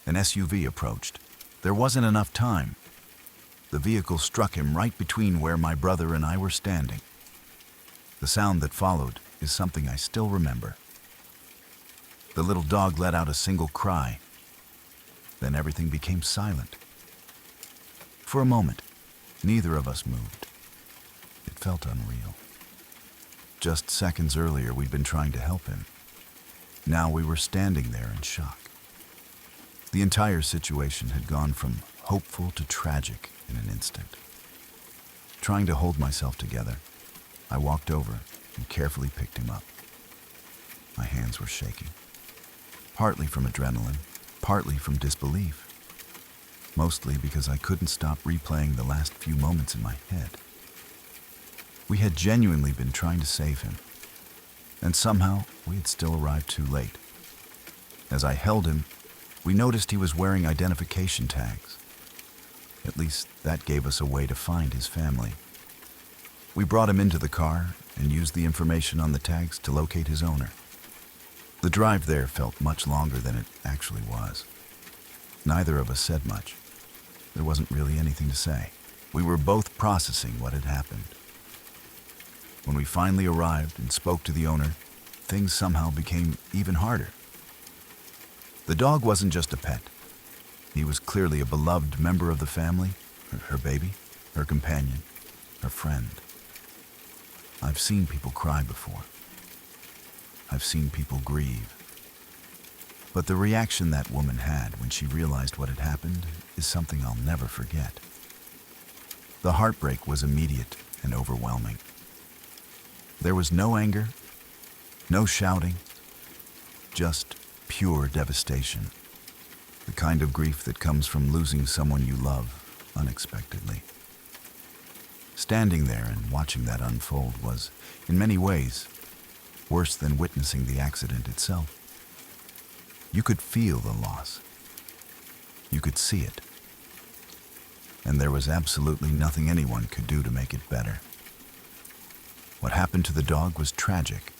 An SUV approached. There wasn't enough time. the vehicle struck him right between where my brother and I were standing. The sound that followed is something I still remember. The little dog let out a single cry. Then everything became silent. For a moment, neither of us moved. It felt unreal. Just seconds earlier, we'd been trying to help him. Now we were standing there in shock. The entire situation had gone from hopeful to tragic in an instant. Trying to hold myself together, I walked over and carefully picked him up. My hands were shaking, partly from adrenaline, partly from disbelief. Mostly because I couldn't stop replaying the last few moments in my head. We had genuinely been trying to save him, and somehow we had still arrived too late. As I held him, we noticed he was wearing identification tags. At least that gave us a way to find his family. We brought him into the car and used the information on the tags to locate his owner. The drive there felt much longer than it actually was. Neither of us said much. There wasn't really anything to say. We were both processing what had happened. When we finally arrived and spoke to the owner, things somehow became even harder. The dog wasn't just a pet. He was clearly a beloved member of the family, her baby, her companion, her friend. I've seen people cry before. I've seen people grieve. But the reaction that woman had when she realized what had happened is something I'll never forget. The heartbreak was immediate and overwhelming. There was no anger, no shouting, just pure devastation. The kind of grief that comes from losing someone you love unexpectedly. Standing there and watching that unfold was, in many ways, worse than witnessing the accident itself. You could feel the loss. You could see it. And there was absolutely nothing anyone could do to make it better. What happened to the dog was tragic.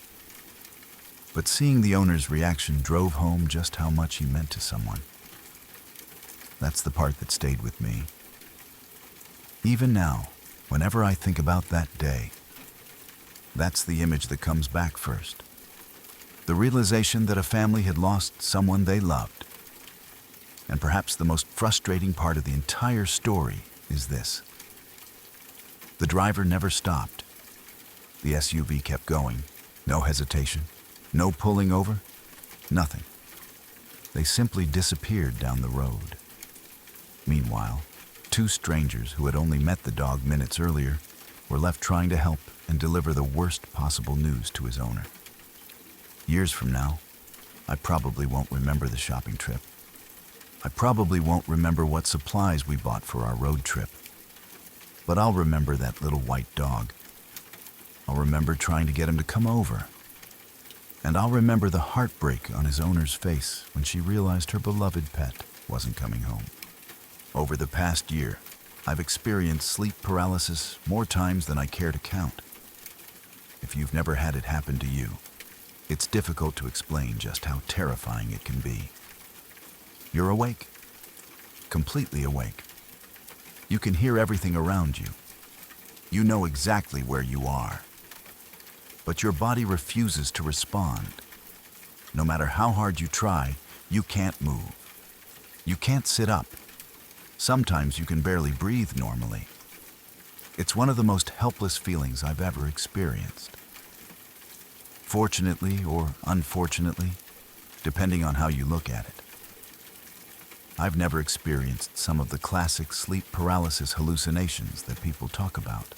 But seeing the owner's reaction drove home just how much he meant to someone. That's the part that stayed with me. Even now, whenever I think about that day, that's the image that comes back first. The realization that a family had lost someone they loved. And perhaps the most frustrating part of the entire story is this. The driver never stopped. The SUV kept going. No hesitation, no pulling over, nothing. They simply disappeared down the road. Meanwhile, two strangers who had only met the dog minutes earlier were left trying to help and deliver the worst possible news to his owner. Years from now, I probably won't remember the shopping trip. I probably won't remember what supplies we bought for our road trip. But I'll remember that little white dog. I'll remember trying to get him to come over. And I'll remember the heartbreak on his owner's face when she realized her beloved pet wasn't coming home. Over the past year, I've experienced sleep paralysis more times than I care to count. If you've never had it happen to you, it's difficult to explain just how terrifying it can be. You're awake, completely awake. You can hear everything around you. You know exactly where you are. But your body refuses to respond. No matter how hard you try, you can't move. You can't sit up. Sometimes you can barely breathe normally. It's one of the most helpless feelings I've ever experienced. Fortunately or unfortunately, depending on how you look at it, I've never experienced some of the classic sleep paralysis hallucinations that people talk about.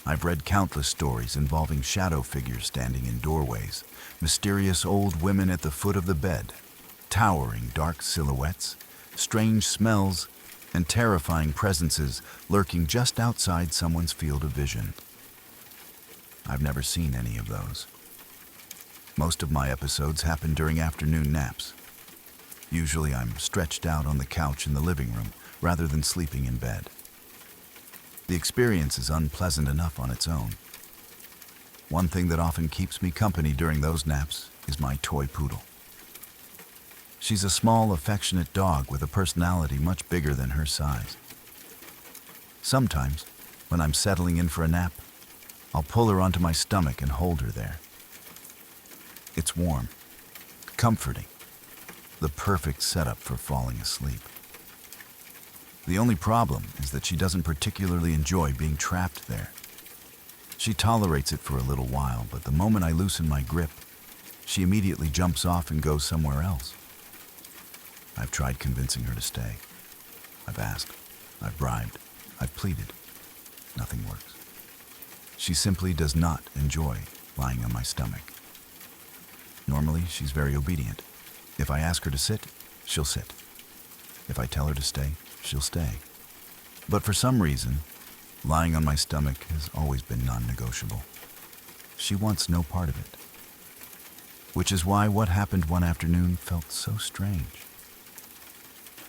I've read countless stories involving shadow figures standing in doorways, mysterious old women at the foot of the bed, towering dark silhouettes, strange smells, and terrifying presences lurking just outside someone's field of vision. I've never seen any of those. Most of my episodes happen during afternoon naps. Usually I'm stretched out on the couch in the living room rather than sleeping in bed. The experience is unpleasant enough on its own. One thing that often keeps me company during those naps is my toy poodle. She's a small, affectionate dog with a personality much bigger than her size. Sometimes, when I'm settling in for a nap, I'll pull her onto my stomach and hold her there. It's warm, comforting, the perfect setup for falling asleep. The only problem is that she doesn't particularly enjoy being trapped there. She tolerates it for a little while, but the moment I loosen my grip, she immediately jumps off and goes somewhere else. I've tried convincing her to stay. I've asked, I've bribed, I've pleaded. Nothing works. She simply does not enjoy lying on my stomach. Normally, she's very obedient. If I ask her to sit, she'll sit. If I tell her to stay, she'll stay. But for some reason, lying on my stomach has always been non-negotiable. She wants no part of it. Which is why what happened one afternoon felt so strange.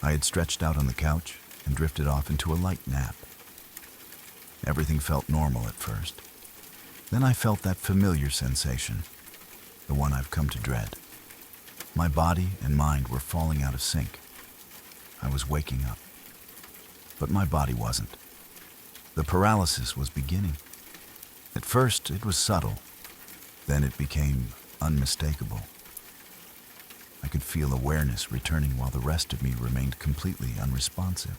I had stretched out on the couch and drifted off into a light nap. Everything felt normal at first. Then I felt that familiar sensation, the one I've come to dread. My body and mind were falling out of sync. I was waking up. But my body wasn't. The paralysis was beginning. At first, it was subtle. Then it became unmistakable. I could feel awareness returning while the rest of me remained completely unresponsive.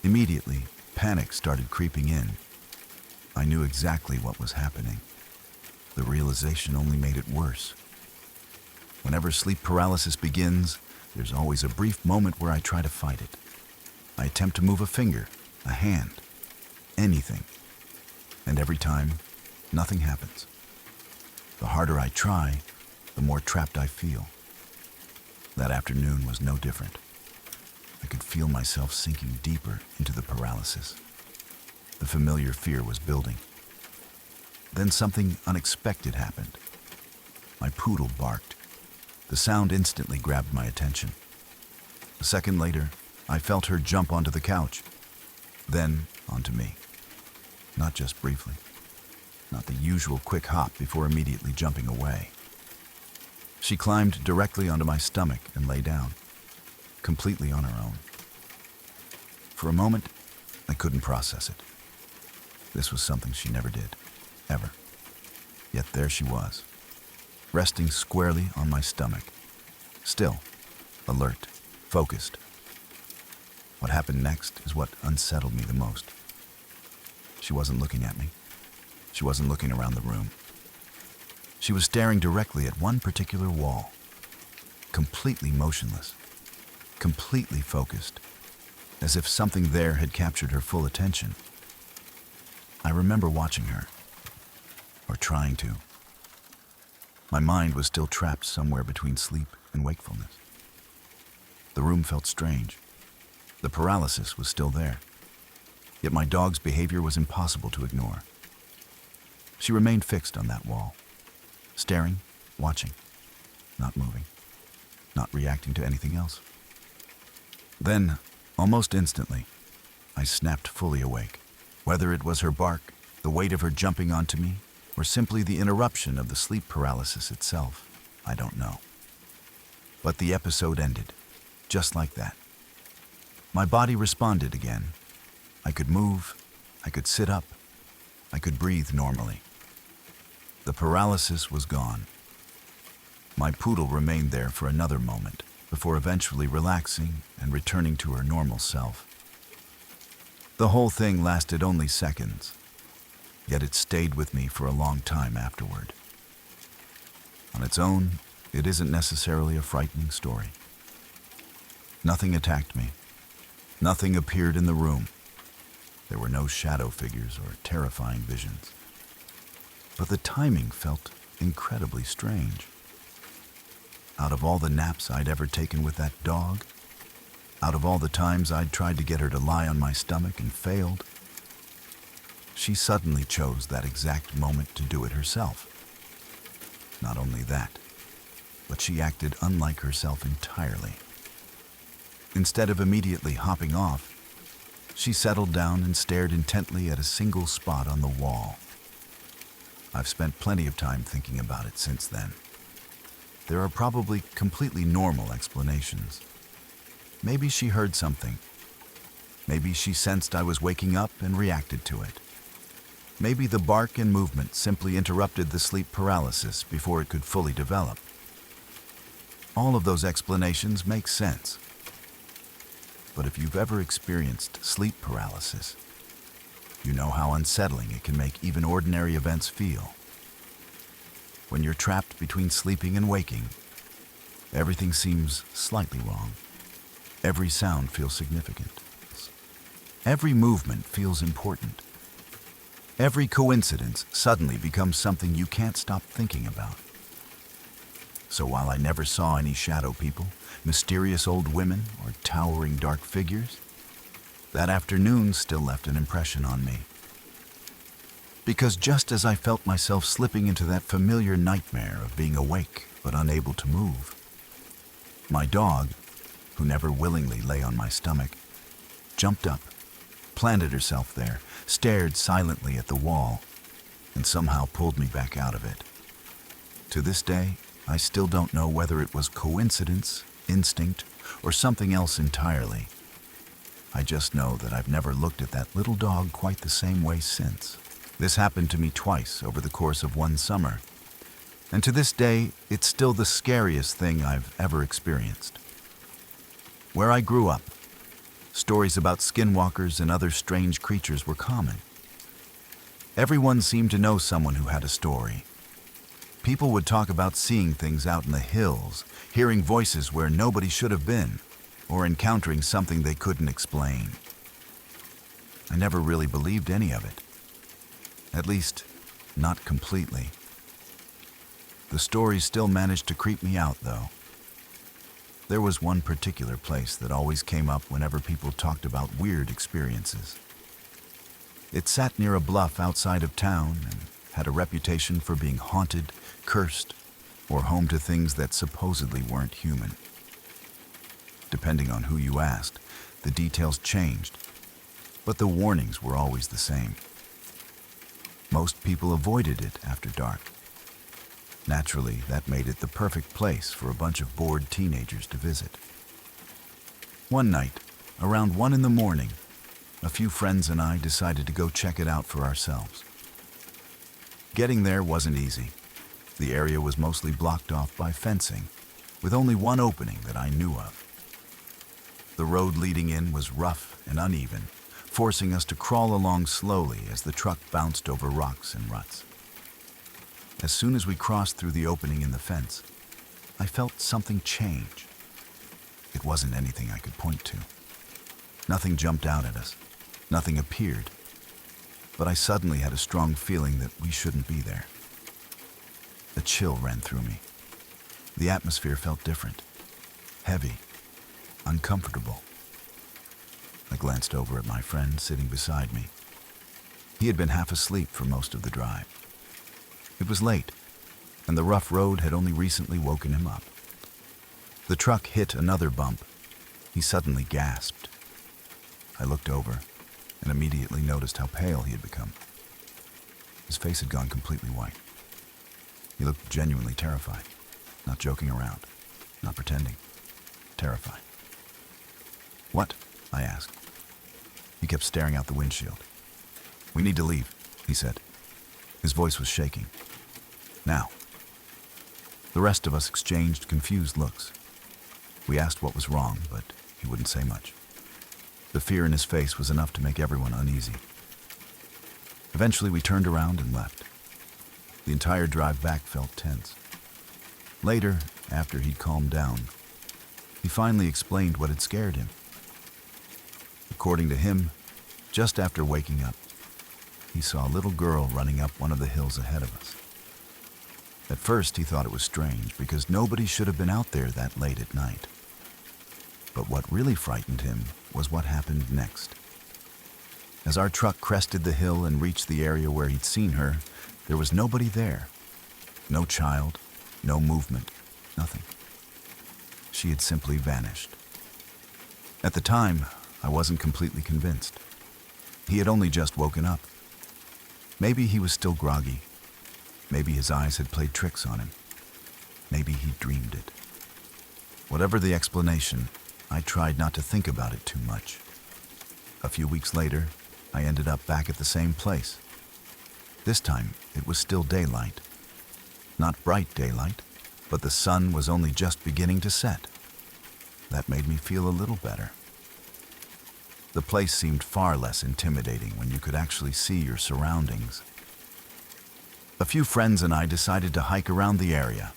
Immediately, panic started creeping in. I knew exactly what was happening. The realization only made it worse. Whenever sleep paralysis begins, there's always a brief moment where I try to fight it. I attempt to move a finger, a hand, anything. And every time, nothing happens. The harder I try, the more trapped I feel. That afternoon was no different. I could feel myself sinking deeper into the paralysis. The familiar fear was building. Then something unexpected happened. My poodle barked. The sound instantly grabbed my attention. A second later, I felt her jump onto the couch, then onto me. Not just briefly. Not the usual quick hop before immediately jumping away. She climbed directly onto my stomach and lay down, completely on her own. For a moment, I couldn't process it. This was something she never did, ever. Yet there she was, resting squarely on my stomach, still, alert, focused. What happened next is what unsettled me the most. She wasn't looking at me. She wasn't looking around the room. She was staring directly at one particular wall, completely motionless, completely focused, as if something there had captured her full attention. I remember watching her, or trying to. My mind was still trapped somewhere between sleep and wakefulness. The room felt strange. The paralysis was still there. Yet my dog's behavior was impossible to ignore. She remained fixed on that wall, staring, watching, not moving, not reacting to anything else. Then, almost instantly, I snapped fully awake. Whether it was her bark, the weight of her jumping onto me, or simply the interruption of the sleep paralysis itself, I don't know. But the episode ended, just like that. My body responded again. I could move, I could sit up, I could breathe normally. The paralysis was gone. My poodle remained there for another moment, before eventually relaxing and returning to her normal self. The whole thing lasted only seconds, yet it stayed with me for a long time afterward. On its own, it isn't necessarily a frightening story. Nothing attacked me. Nothing appeared in the room. There were no shadow figures or terrifying visions. But the timing felt incredibly strange. Out of all the naps I'd ever taken with that dog, out of all the times I'd tried to get her to lie on my stomach and failed, she suddenly chose that exact moment to do it herself. Not only that, but she acted unlike herself entirely. Instead of immediately hopping off, she settled down and stared intently at a single spot on the wall. I've spent plenty of time thinking about it since then. There are probably completely normal explanations. Maybe she heard something. Maybe she sensed I was waking up and reacted to it. Maybe the bark and movement simply interrupted the sleep paralysis before it could fully develop. All of those explanations make sense. But if you've ever experienced sleep paralysis, you know how unsettling it can make even ordinary events feel. When you're trapped between sleeping and waking, everything seems slightly wrong. Every sound feels significant. Every movement feels important. Every coincidence suddenly becomes something you can't stop thinking about. So while I never saw any shadow people, mysterious old women, or towering dark figures, that afternoon still left an impression on me. Because just as I felt myself slipping into that familiar nightmare of being awake but unable to move, my dog, who never willingly lay on my stomach, jumped up, planted herself there, stared silently at the wall, and somehow pulled me back out of it. To this day, I still don't know whether it was coincidence, instinct, or something else entirely. I just know that I've never looked at that little dog quite the same way since. This happened to me twice over the course of one summer, and to this day, it's still the scariest thing I've ever experienced. Where I grew up, stories about skinwalkers and other strange creatures were common. Everyone seemed to know someone who had a story. People would talk about seeing things out in the hills, hearing voices where nobody should have been, or encountering something they couldn't explain. I never really believed any of it. At least, not completely. The stories still managed to creep me out, though. There was one particular place that always came up whenever people talked about weird experiences. It sat near a bluff outside of town and had a reputation for being haunted, cursed, or home to things that supposedly weren't human. Depending on who you asked, the details changed, but the warnings were always the same. Most people avoided it after dark. Naturally, that made it the perfect place for a bunch of bored teenagers to visit. One night, around 1 a.m, a few friends and I decided to go check it out for ourselves. Getting there wasn't easy. The area was mostly blocked off by fencing, with only one opening that I knew of. The road leading in was rough and uneven, forcing us to crawl along slowly as the truck bounced over rocks and ruts. As soon as we crossed through the opening in the fence, I felt something change. It wasn't anything I could point to. Nothing jumped out at us. Nothing appeared. But I suddenly had a strong feeling that we shouldn't be there. A chill ran through me. The atmosphere felt different. Heavy. Uncomfortable. I glanced over at my friend sitting beside me. He had been half asleep for most of the drive. It was late, and the rough road had only recently woken him up. The truck hit another bump. He suddenly gasped. I looked over and immediately noticed how pale he had become. His face had gone completely white. He looked genuinely terrified, not joking around, not pretending, terrified. "What?" I asked. He kept staring out the windshield. "We need to leave," he said. His voice was shaking. "Now." The rest of us exchanged confused looks. We asked what was wrong, but he wouldn't say much. The fear in his face was enough to make everyone uneasy. Eventually, we turned around and left. The entire drive back felt tense. Later, after he'd calmed down, he finally explained what had scared him. According to him, just after waking up, he saw a little girl running up one of the hills ahead of us. At first, he thought it was strange because nobody should have been out there that late at night. But what really frightened him was what happened next. As our truck crested the hill and reached the area where he'd seen her, there was nobody there. No child, no movement, nothing. She had simply vanished. At the time, I wasn't completely convinced. He had only just woken up. Maybe he was still groggy. Maybe his eyes had played tricks on him. Maybe he dreamed it. Whatever the explanation, I tried not to think about it too much. A few weeks later, I ended up back at the same place. This time, it was still daylight. Not bright daylight, but the sun was only just beginning to set. That made me feel a little better. The place seemed far less intimidating when you could actually see your surroundings. A few friends and I decided to hike around the area.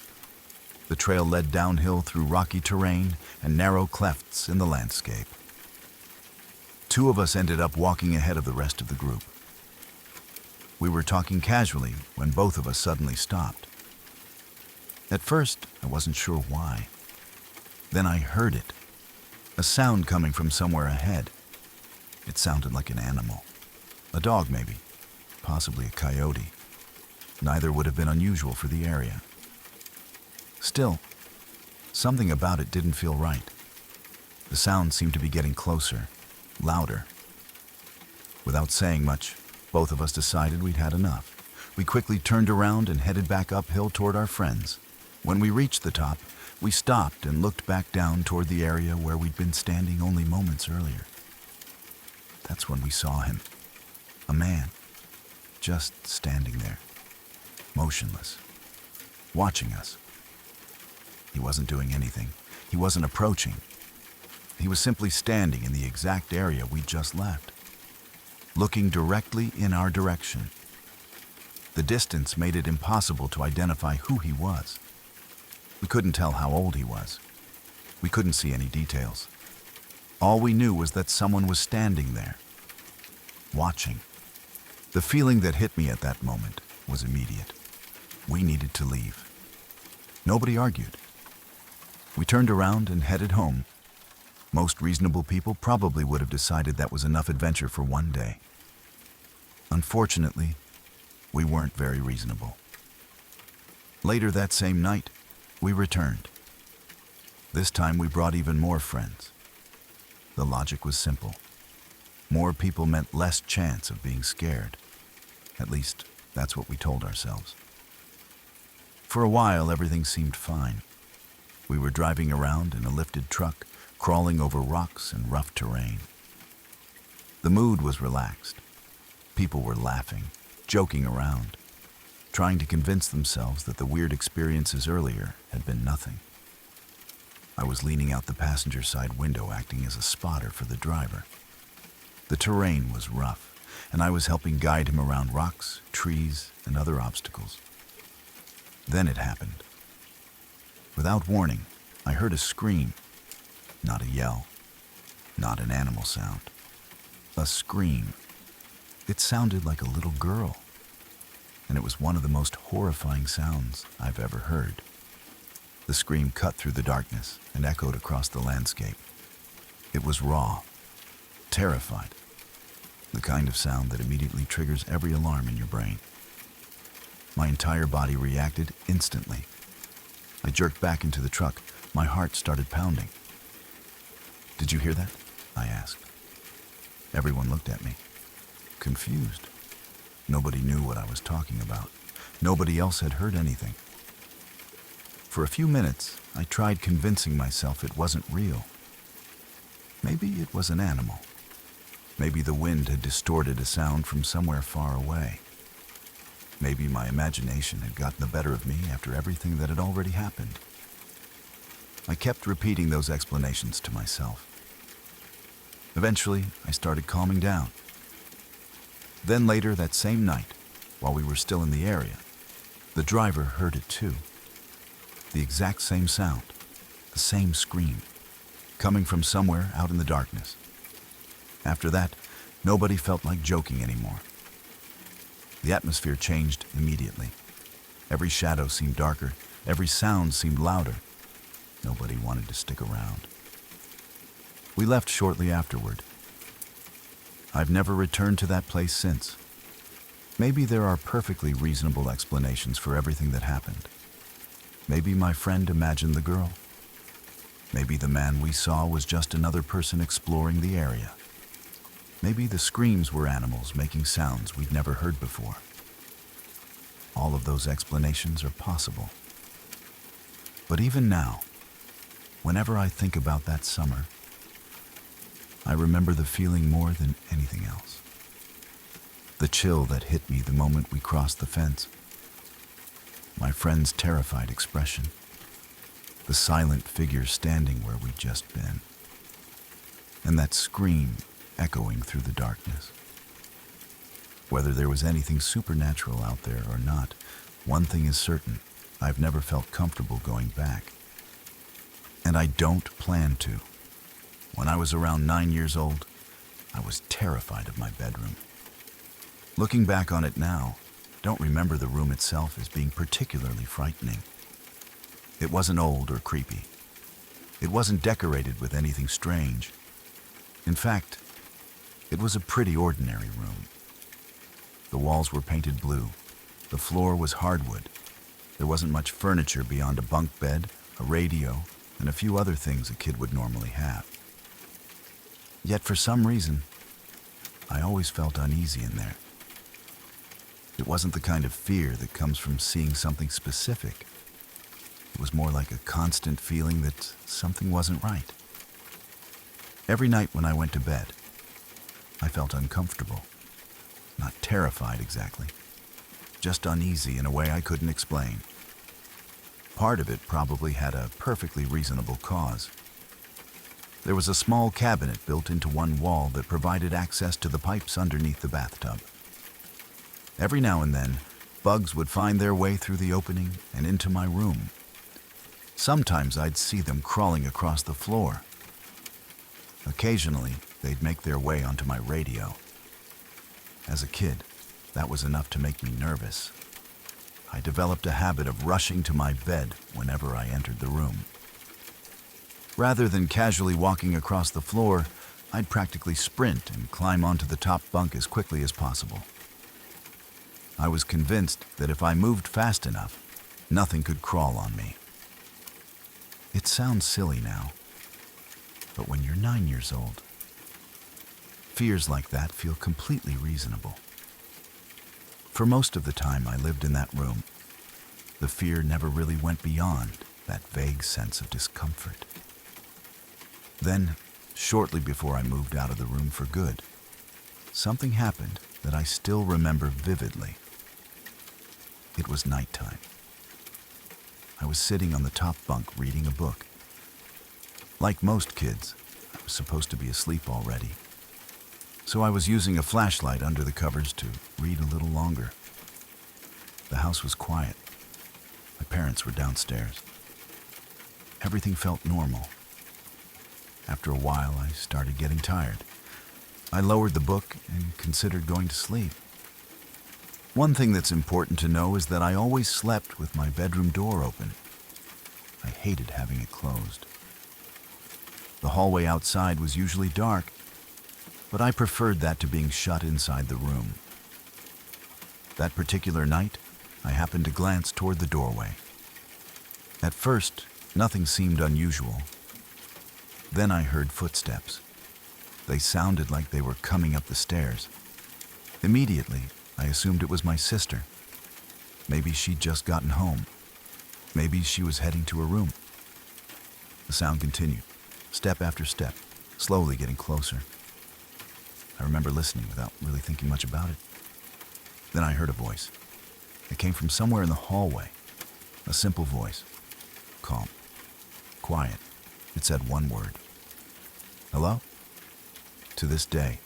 The trail led downhill through rocky terrain and narrow clefts in the landscape. Two of us ended up walking ahead of the rest of the group. We were talking casually when both of us suddenly stopped. At first, I wasn't sure why. Then I heard it, a sound coming from somewhere ahead. It sounded like an animal, a dog maybe, possibly a coyote. Neither would have been unusual for the area. Still, something about it didn't feel right. The sound seemed to be getting closer, louder. Without saying much, both of us decided we'd had enough. We quickly turned around and headed back uphill toward our friends. When we reached the top, we stopped and looked back down toward the area where we'd been standing only moments earlier. That's when we saw him. A man, just standing there, motionless, watching us. He wasn't doing anything. He wasn't approaching. He was simply standing in the exact area we'd just left, looking directly in our direction. The distance made it impossible to identify who he was. We couldn't tell how old he was. We couldn't see any details. All we knew was that someone was standing there, watching. The feeling that hit me at that moment was immediate. We needed to leave. Nobody argued. We turned around and headed home. Most reasonable people probably would have decided that was enough adventure for one day. Unfortunately, we weren't very reasonable. Later that same night, we returned. This time we brought even more friends. The logic was simple. More people meant less chance of being scared. At least, that's what we told ourselves. For a while, everything seemed fine. We were driving around in a lifted truck, crawling over rocks and rough terrain. The mood was relaxed. People were laughing, joking around, trying to convince themselves that the weird experiences earlier had been nothing. I was leaning out the passenger side window, acting as a spotter for the driver. The terrain was rough, and I was helping guide him around rocks, trees, and other obstacles. Then it happened. Without warning, I heard a scream. Not a yell, not an animal sound. A scream. It sounded like a little girl, and it was one of the most horrifying sounds I've ever heard. The scream cut through the darkness and echoed across the landscape. It was raw, terrified, the kind of sound that immediately triggers every alarm in your brain. My entire body reacted instantly. I jerked back into the truck. My heart started pounding. "Did you hear that?" I asked. Everyone looked at me, confused. Nobody knew what I was talking about. Nobody else had heard anything. For a few minutes, I tried convincing myself it wasn't real. Maybe it was an animal. Maybe the wind had distorted a sound from somewhere far away. Maybe my imagination had gotten the better of me after everything that had already happened. I kept repeating those explanations to myself. Eventually, I started calming down. Then later that same night, while we were still in the area, the driver heard it too. The exact same sound, the same scream, coming from somewhere out in the darkness. After that, nobody felt like joking anymore. The atmosphere changed immediately. Every shadow seemed darker, every sound seemed louder. Nobody wanted to stick around. We left shortly afterward. I've never returned to that place since. Maybe there are perfectly reasonable explanations for everything that happened. Maybe my friend imagined the girl. Maybe the man we saw was just another person exploring the area. Maybe the screams were animals making sounds we'd never heard before. All of those explanations are possible. But even now, whenever I think about that summer, I remember the feeling more than anything else. The chill that hit me the moment we crossed the fence. My friend's terrified expression. The silent figure standing where we'd just been. And that scream echoing through the darkness. Whether there was anything supernatural out there or not, one thing is certain, I've never felt comfortable going back. And I don't plan to. When I was around 9 years old, I was terrified of my bedroom. Looking back on it now, I don't remember the room itself as being particularly frightening. It wasn't old or creepy. It wasn't decorated with anything strange. In fact, it was a pretty ordinary room. The walls were painted blue. The floor was hardwood. There wasn't much furniture beyond a bunk bed, a radio, and a few other things a kid would normally have. Yet for some reason, I always felt uneasy in there. It wasn't the kind of fear that comes from seeing something specific. It was more like a constant feeling that something wasn't right. Every night when I went to bed, I felt uncomfortable. Not terrified exactly, just uneasy in a way I couldn't explain. Part of it probably had a perfectly reasonable cause. There was a small cabinet built into one wall that provided access to the pipes underneath the bathtub. Every now and then, bugs would find their way through the opening and into my room. Sometimes I'd see them crawling across the floor. Occasionally, they'd make their way onto my radio. As a kid, that was enough to make me nervous. I developed a habit of rushing to my bed whenever I entered the room. Rather than casually walking across the floor, I'd practically sprint and climb onto the top bunk as quickly as possible. I was convinced that if I moved fast enough, nothing could crawl on me. It sounds silly now, but when you're 9 years old, fears like that feel completely reasonable. For most of the time I lived in that room, the fear never really went beyond that vague sense of discomfort. Then, shortly before I moved out of the room for good, something happened that I still remember vividly. It was nighttime. I was sitting on the top bunk reading a book. Like most kids, I was supposed to be asleep already. So I was using a flashlight under the covers to read a little longer. The house was quiet. My parents were downstairs. Everything felt normal. After a while, I started getting tired. I lowered the book and considered going to sleep. One thing that's important to know is that I always slept with my bedroom door open. I hated having it closed. The hallway outside was usually dark, but I preferred that to being shut inside the room. That particular night, I happened to glance toward the doorway. At first, nothing seemed unusual. Then I heard footsteps. They sounded like they were coming up the stairs. Immediately, I assumed it was my sister. Maybe she'd just gotten home. Maybe she was heading to her room. The sound continued, step after step, slowly getting closer. I remember listening without really thinking much about it. Then I heard a voice. It came from somewhere in the hallway. A simple voice. Calm. Quiet. It said one word. Hello? To this day,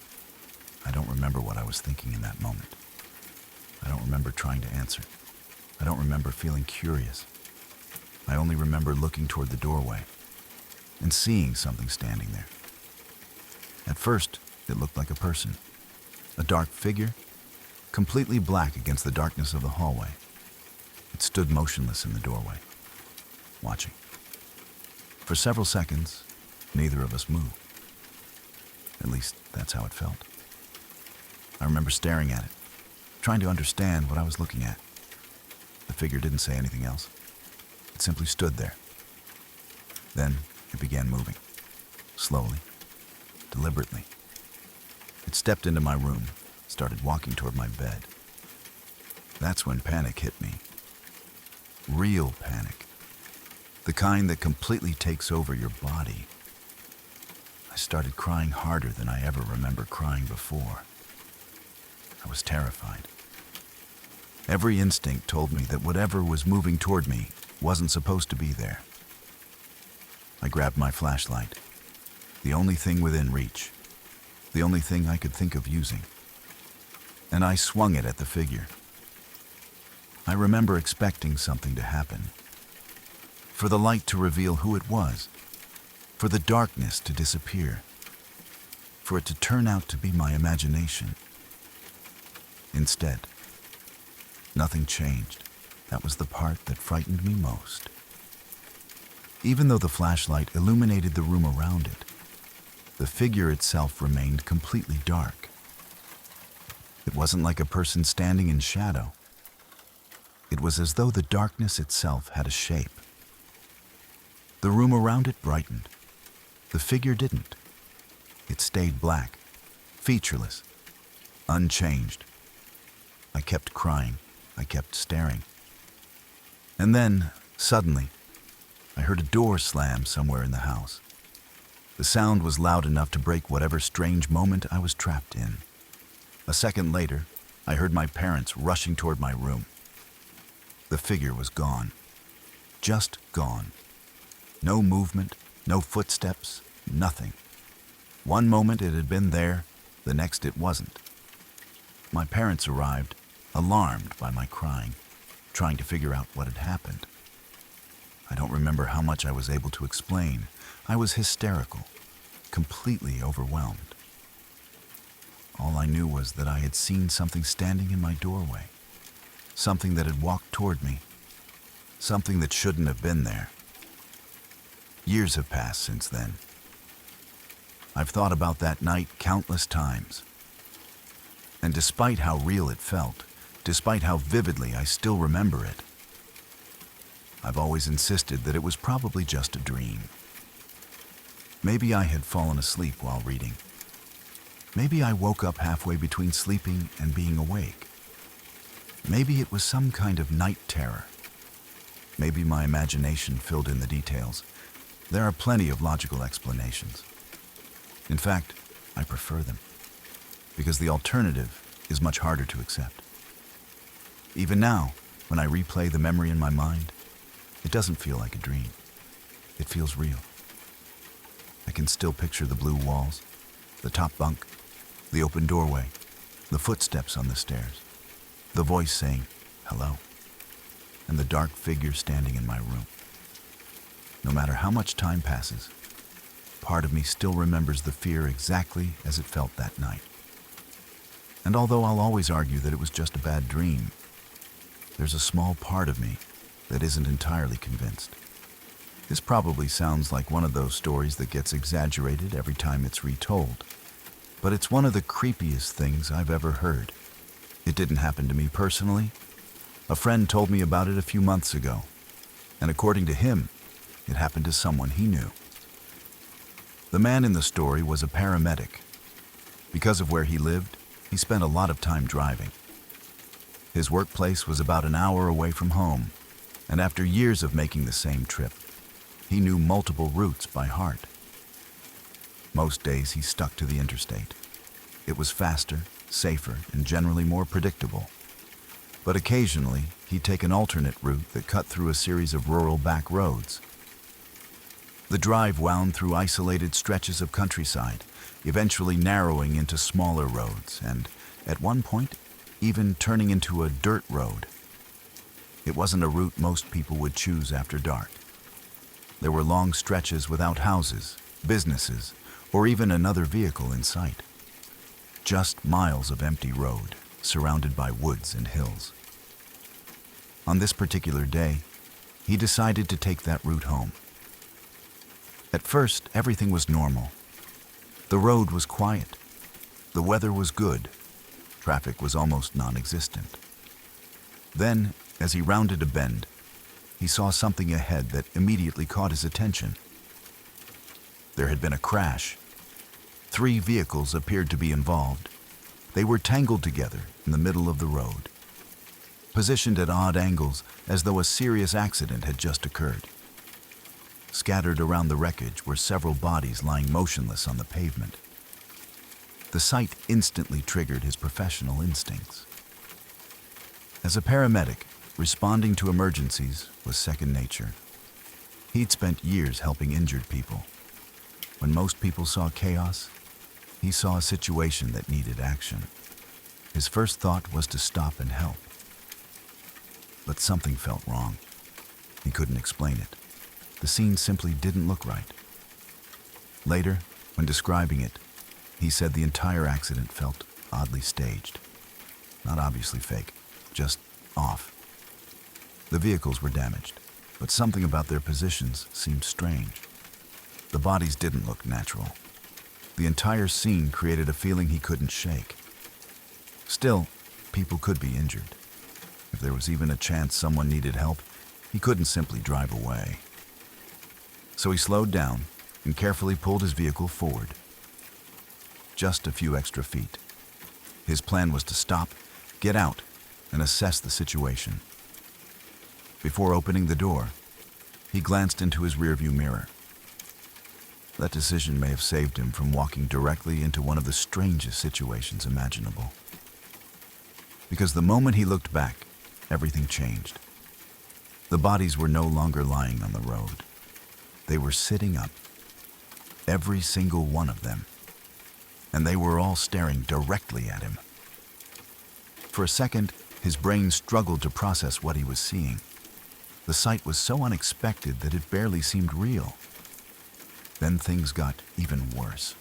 I don't remember what I was thinking in that moment. I don't remember trying to answer. I don't remember feeling curious. I only remember looking toward the doorway and seeing something standing there. At first, it looked like a person. A dark figure, completely black against the darkness of the hallway. It stood motionless in the doorway, watching. For several seconds, neither of us moved. At least, that's how it felt. I remember staring at it, trying to understand what I was looking at. The figure didn't say anything else. It simply stood there. Then, it began moving, slowly, deliberately. It stepped into my room, started walking toward my bed. That's when panic hit me. Real panic. The kind that completely takes over your body. I started crying harder than I ever remember crying before. I was terrified. Every instinct told me that whatever was moving toward me wasn't supposed to be there. I grabbed my flashlight, the only thing within reach, the only thing I could think of using, and I swung it at the figure. I remember expecting something to happen, for the light to reveal who it was, for the darkness to disappear, for it to turn out to be my imagination. Instead, nothing changed. That was the part that frightened me most. Even though the flashlight illuminated the room around it, the figure itself remained completely dark. It wasn't like a person standing in shadow. It was as though the darkness itself had a shape. The room around it brightened. The figure didn't. It stayed black, featureless, unchanged. I kept crying. I kept staring. And then, suddenly, I heard a door slam somewhere in the house. The sound was loud enough to break whatever strange moment I was trapped in. A second later, I heard my parents rushing toward my room. The figure was gone. Just gone. No movement, no footsteps, nothing. One moment it had been there, the next it wasn't. My parents arrived, alarmed by my crying, trying to figure out what had happened. I don't remember how much I was able to explain. I was hysterical, completely overwhelmed. All I knew was that I had seen something standing in my doorway, something that had walked toward me, something that shouldn't have been there. Years have passed since then. I've thought about that night countless times. And despite how real it felt, despite how vividly I still remember it, I've always insisted that it was probably just a dream. Maybe I had fallen asleep while reading. Maybe I woke up halfway between sleeping and being awake. Maybe it was some kind of night terror. Maybe my imagination filled in the details. There are plenty of logical explanations. In fact, I prefer them, because the alternative is much harder to accept. Even now, when I replay the memory in my mind, it doesn't feel like a dream. It feels real. I can still picture the blue walls, the top bunk, the open doorway, the footsteps on the stairs, the voice saying, "Hello," and the dark figure standing in my room. No matter how much time passes, part of me still remembers the fear exactly as it felt that night. And although I'll always argue that it was just a bad dream, there's a small part of me that isn't entirely convinced. This probably sounds like one of those stories that gets exaggerated every time it's retold, but it's one of the creepiest things I've ever heard. It didn't happen to me personally. A friend told me about it a few months ago, and according to him, it happened to someone he knew. The man in the story was a paramedic. Because of where he lived, he spent a lot of time driving. His workplace was about an hour away from home, and after years of making the same trip, he knew multiple routes by heart. Most days he stuck to the interstate. It was faster, safer, and generally more predictable. But occasionally, he'd take an alternate route that cut through a series of rural back roads. The drive wound through isolated stretches of countryside, eventually narrowing into smaller roads, and, at one point, even turning into a dirt road. It wasn't a route most people would choose after dark. There were long stretches without houses, businesses, or even another vehicle in sight. Just miles of empty road, surrounded by woods and hills. On this particular day, he decided to take that route home. At first, everything was normal. The road was quiet. The weather was good. Traffic was almost non-existent. Then, as he rounded a bend, he saw something ahead that immediately caught his attention. There had been a crash. 3 vehicles appeared to be involved. They were tangled together in the middle of the road, positioned at odd angles as though a serious accident had just occurred. Scattered around the wreckage were several bodies lying motionless on the pavement. The sight instantly triggered his professional instincts. As a paramedic, responding to emergencies was second nature. He'd spent years helping injured people. When most people saw chaos, he saw a situation that needed action. His first thought was to stop and help. But something felt wrong. He couldn't explain it. The scene simply didn't look right. Later, when describing it, he said the entire accident felt oddly staged. Not obviously fake, just off. The vehicles were damaged, but something about their positions seemed strange. The bodies didn't look natural. The entire scene created a feeling he couldn't shake. Still, people could be injured. If there was even a chance someone needed help, he couldn't simply drive away. So he slowed down and carefully pulled his vehicle forward. Just a few extra feet. His plan was to stop, get out, and assess the situation. Before opening the door, he glanced into his rearview mirror. That decision may have saved him from walking directly into one of the strangest situations imaginable. Because the moment he looked back, everything changed. The bodies were no longer lying on the road. They were sitting up, every single one of them, and they were all staring directly at him. For a second, his brain struggled to process what he was seeing. The sight was so unexpected that it barely seemed real. Then things got even worse.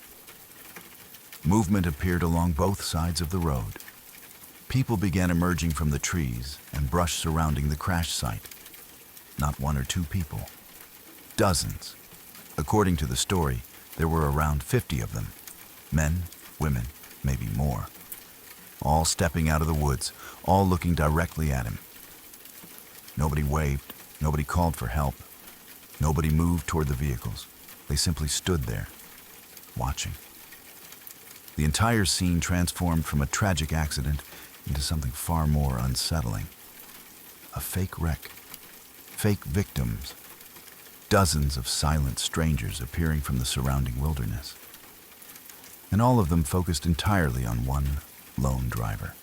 Movement appeared along both sides of the road. People began emerging from the trees and brush surrounding the crash site. Not one or two people. Dozens. According to the story, there were around 50 of them. Men, women, maybe more. All stepping out of the woods, all looking directly at him. Nobody waved, nobody called for help. Nobody moved toward the vehicles. They simply stood there, watching. The entire scene transformed from a tragic accident into something far more unsettling. A fake wreck, fake victims, dozens of silent strangers appearing from the surrounding wilderness. And all of them focused entirely on one lone driver.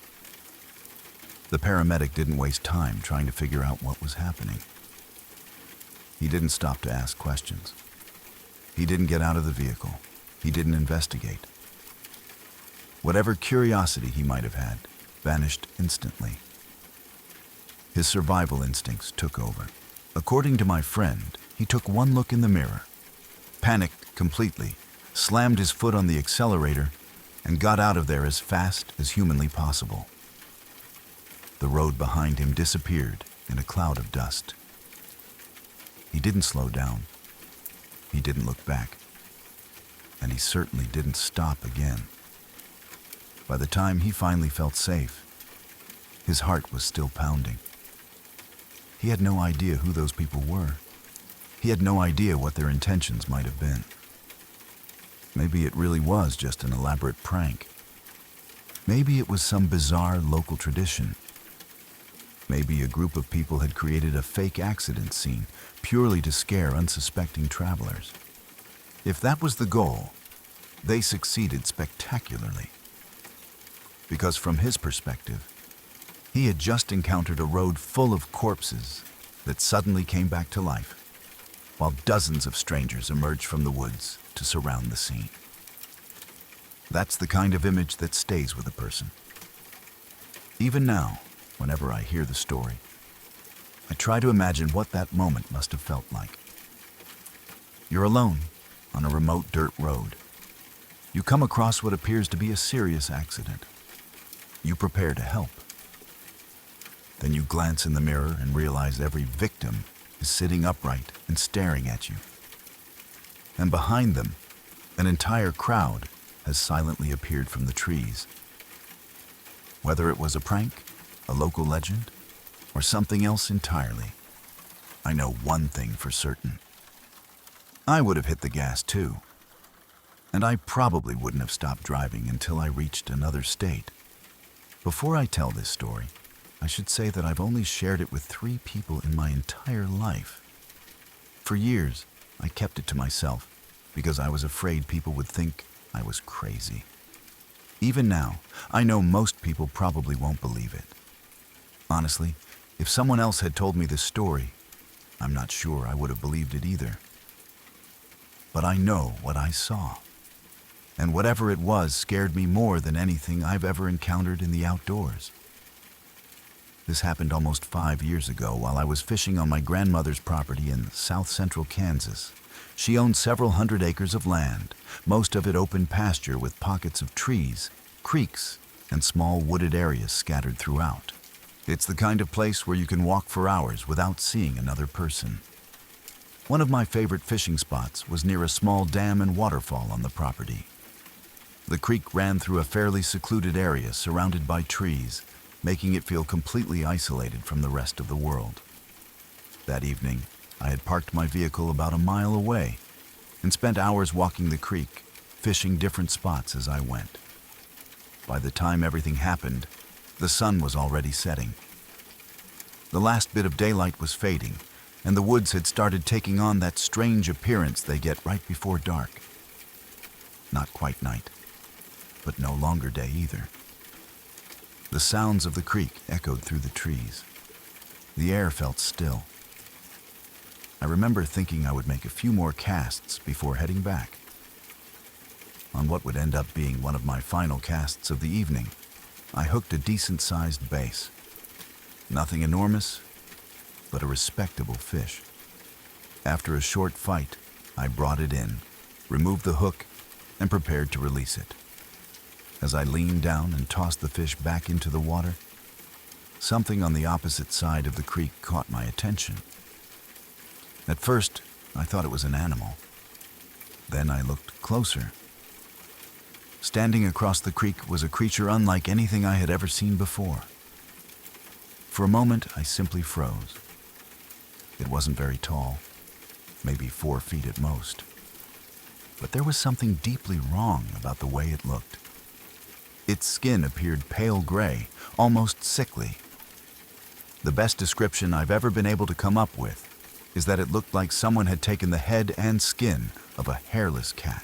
The paramedic didn't waste time trying to figure out what was happening. He didn't stop to ask questions. He didn't get out of the vehicle. He didn't investigate. Whatever curiosity he might have had vanished instantly. His survival instincts took over. According to my friend, he took one look in the mirror, panicked completely, slammed his foot on the accelerator, and got out of there as fast as humanly possible. The road behind him disappeared in a cloud of dust. He didn't slow down. He didn't look back. And he certainly didn't stop again. By the time he finally felt safe, his heart was still pounding. He had no idea who those people were. He had no idea what their intentions might have been. Maybe it really was just an elaborate prank. Maybe it was some bizarre local tradition. Maybe a group of people had created a fake accident scene purely to scare unsuspecting travelers. If that was the goal, they succeeded spectacularly. Because from his perspective, he had just encountered a road full of corpses that suddenly came back to life, while dozens of strangers emerged from the woods to surround the scene. That's the kind of image that stays with a person. Even now, whenever I hear the story, I try to imagine what that moment must have felt like. You're alone on a remote dirt road. You come across what appears to be a serious accident. You prepare to help. Then you glance in the mirror and realize every victim is sitting upright and staring at you. And behind them, an entire crowd has silently appeared from the trees. Whether it was a prank, a local legend, or something else entirely, I know one thing for certain. I would have hit the gas too. And I probably wouldn't have stopped driving until I reached another state. Before I tell this story, I should say that I've only shared it with 3 people in my entire life. For years, I kept it to myself because I was afraid people would think I was crazy. Even now, I know most people probably won't believe it. Honestly, if someone else had told me this story, I'm not sure I would have believed it either. But I know what I saw. And whatever it was scared me more than anything I've ever encountered in the outdoors. This happened almost 5 years ago while I was fishing on my grandmother's property in south central Kansas. She owned several hundred acres of land, most of it open pasture with pockets of trees, creeks, and small wooded areas scattered throughout. It's the kind of place where you can walk for hours without seeing another person. One of my favorite fishing spots was near a small dam and waterfall on the property. The creek ran through a fairly secluded area surrounded by trees, making it feel completely isolated from the rest of the world. That evening, I had parked my vehicle about a mile away and spent hours walking the creek, fishing different spots as I went. By the time everything happened, the sun was already setting. The last bit of daylight was fading, and the woods had started taking on that strange appearance they get right before dark. Not quite night, but no longer day either. The sounds of the creek echoed through the trees. The air felt still. I remember thinking I would make a few more casts before heading back. On what would end up being one of my final casts of the evening, I hooked a decent-sized bass. Nothing enormous, but a respectable fish. After a short fight, I brought it in, removed the hook, and prepared to release it. As I leaned down and tossed the fish back into the water, something on the opposite side of the creek caught my attention. At first, I thought it was an animal. Then I looked closer. Standing across the creek was a creature unlike anything I had ever seen before. For a moment, I simply froze. It wasn't very tall, maybe 4 feet at most. But there was something deeply wrong about the way it looked. Its skin appeared pale gray, almost sickly. The best description I've ever been able to come up with is that it looked like someone had taken the head and skin of a hairless cat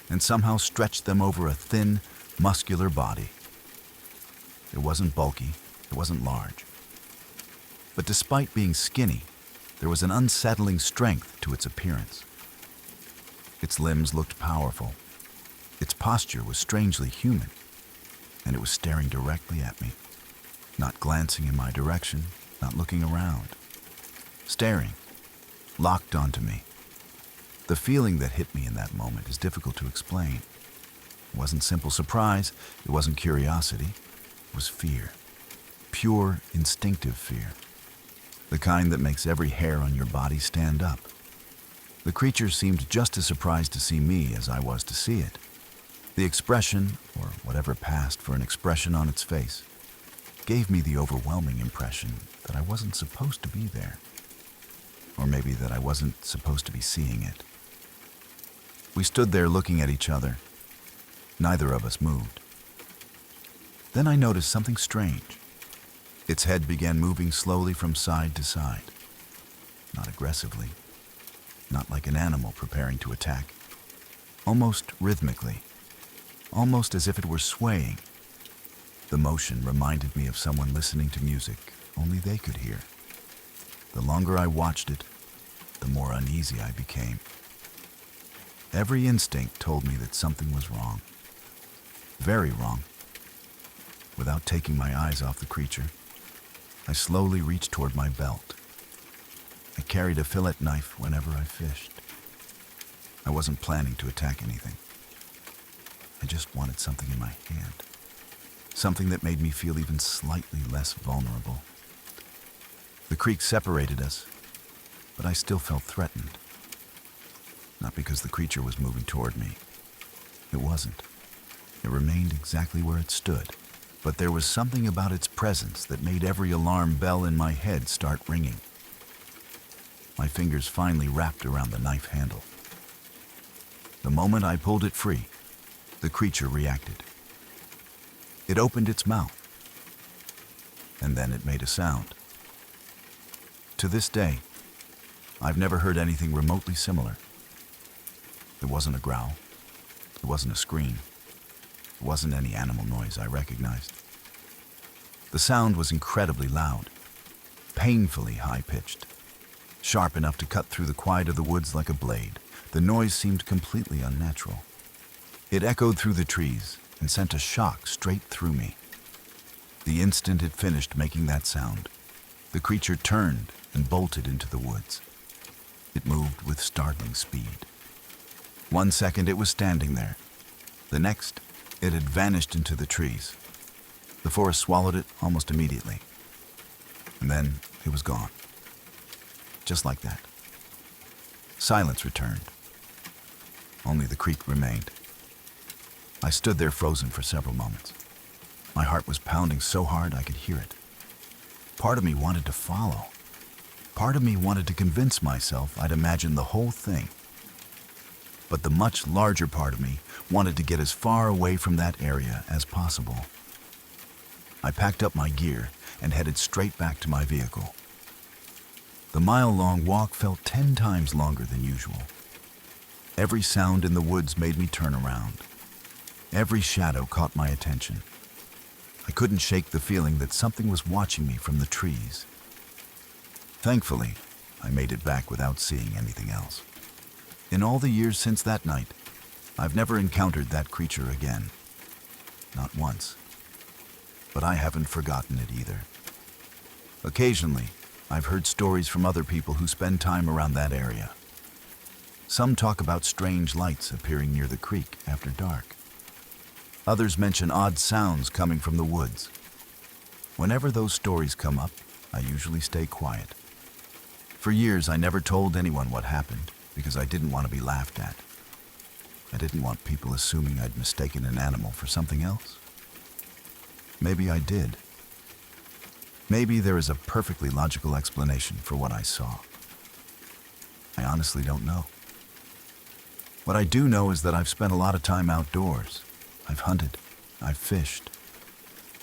and somehow stretched them over a thin, muscular body. It wasn't bulky, it wasn't large. But despite being skinny, there was an unsettling strength to its appearance. Its limbs looked powerful. Its posture was strangely human, and it was staring directly at me, not glancing in my direction, not looking around. Staring, locked onto me. The feeling that hit me in that moment is difficult to explain. It wasn't simple surprise, it wasn't curiosity, it was fear. Pure, instinctive fear. The kind that makes every hair on your body stand up. The creature seemed just as surprised to see me as I was to see it. The expression, or whatever passed for an expression on its face, gave me the overwhelming impression that I wasn't supposed to be there. Or maybe that I wasn't supposed to be seeing it. We stood there looking at each other. Neither of us moved. Then I noticed something strange. Its head began moving slowly from side to side. Not aggressively. Not like an animal preparing to attack. Almost rhythmically. Almost as if it were swaying. The motion reminded me of someone listening to music only they could hear. The longer I watched it, the more uneasy I became. Every instinct told me that something was wrong. Very wrong. Without taking my eyes off the creature, I slowly reached toward my belt. I carried a fillet knife whenever I fished. I wasn't planning to attack anything. I just wanted something in my hand. Something that made me feel even slightly less vulnerable. The creek separated us, but I still felt threatened. Not because the creature was moving toward me. It wasn't. It remained exactly where it stood. But there was something about its presence that made every alarm bell in my head start ringing. My fingers finally wrapped around the knife handle. The moment I pulled it free, the creature reacted. It opened its mouth, and then it made a sound. To this day, I've never heard anything remotely similar. It wasn't a growl. It wasn't a scream. It wasn't any animal noise I recognized. The sound was incredibly loud, painfully high-pitched, sharp enough to cut through the quiet of the woods like a blade. The noise seemed completely unnatural. It echoed through the trees and sent a shock straight through me. The instant it finished making that sound, the creature turned and bolted into the woods. It moved with startling speed. 1 second it was standing there. The next, it had vanished into the trees. The forest swallowed it almost immediately. And then it was gone. Just like that. Silence returned. Only the creak remained. I stood there frozen for several moments. My heart was pounding so hard I could hear it. Part of me wanted to follow. Part of me wanted to convince myself I'd imagined the whole thing. But the much larger part of me wanted to get as far away from that area as possible. I packed up my gear and headed straight back to my vehicle. The mile-long walk felt 10 times longer than usual. Every sound in the woods made me turn around. Every shadow caught my attention. I couldn't shake the feeling that something was watching me from the trees. Thankfully, I made it back without seeing anything else. In all the years since that night, I've never encountered that creature again. Not once. But I haven't forgotten it either. Occasionally, I've heard stories from other people who spend time around that area. Some talk about strange lights appearing near the creek after dark. Others mention odd sounds coming from the woods. Whenever those stories come up, I usually stay quiet. For years, I never told anyone what happened because I didn't want to be laughed at. I didn't want people assuming I'd mistaken an animal for something else. Maybe I did. Maybe there is a perfectly logical explanation for what I saw. I honestly don't know. What I do know is that I've spent a lot of time outdoors. I've hunted. I've fished.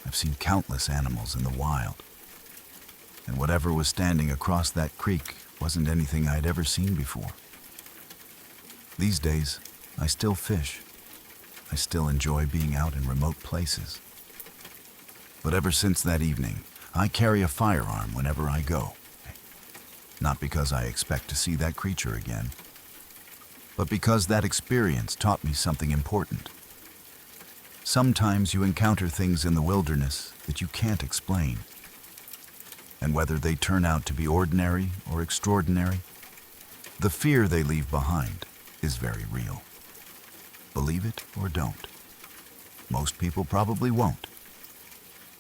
I've seen countless animals in the wild. And whatever was standing across that creek wasn't anything I'd ever seen before. These days, I still fish. I still enjoy being out in remote places. But ever since that evening, I carry a firearm whenever I go. Not because I expect to see that creature again, but because that experience taught me something important. Sometimes you encounter things in the wilderness that you can't explain. And whether they turn out to be ordinary or extraordinary, the fear they leave behind is very real. Believe it or don't. Most people probably won't.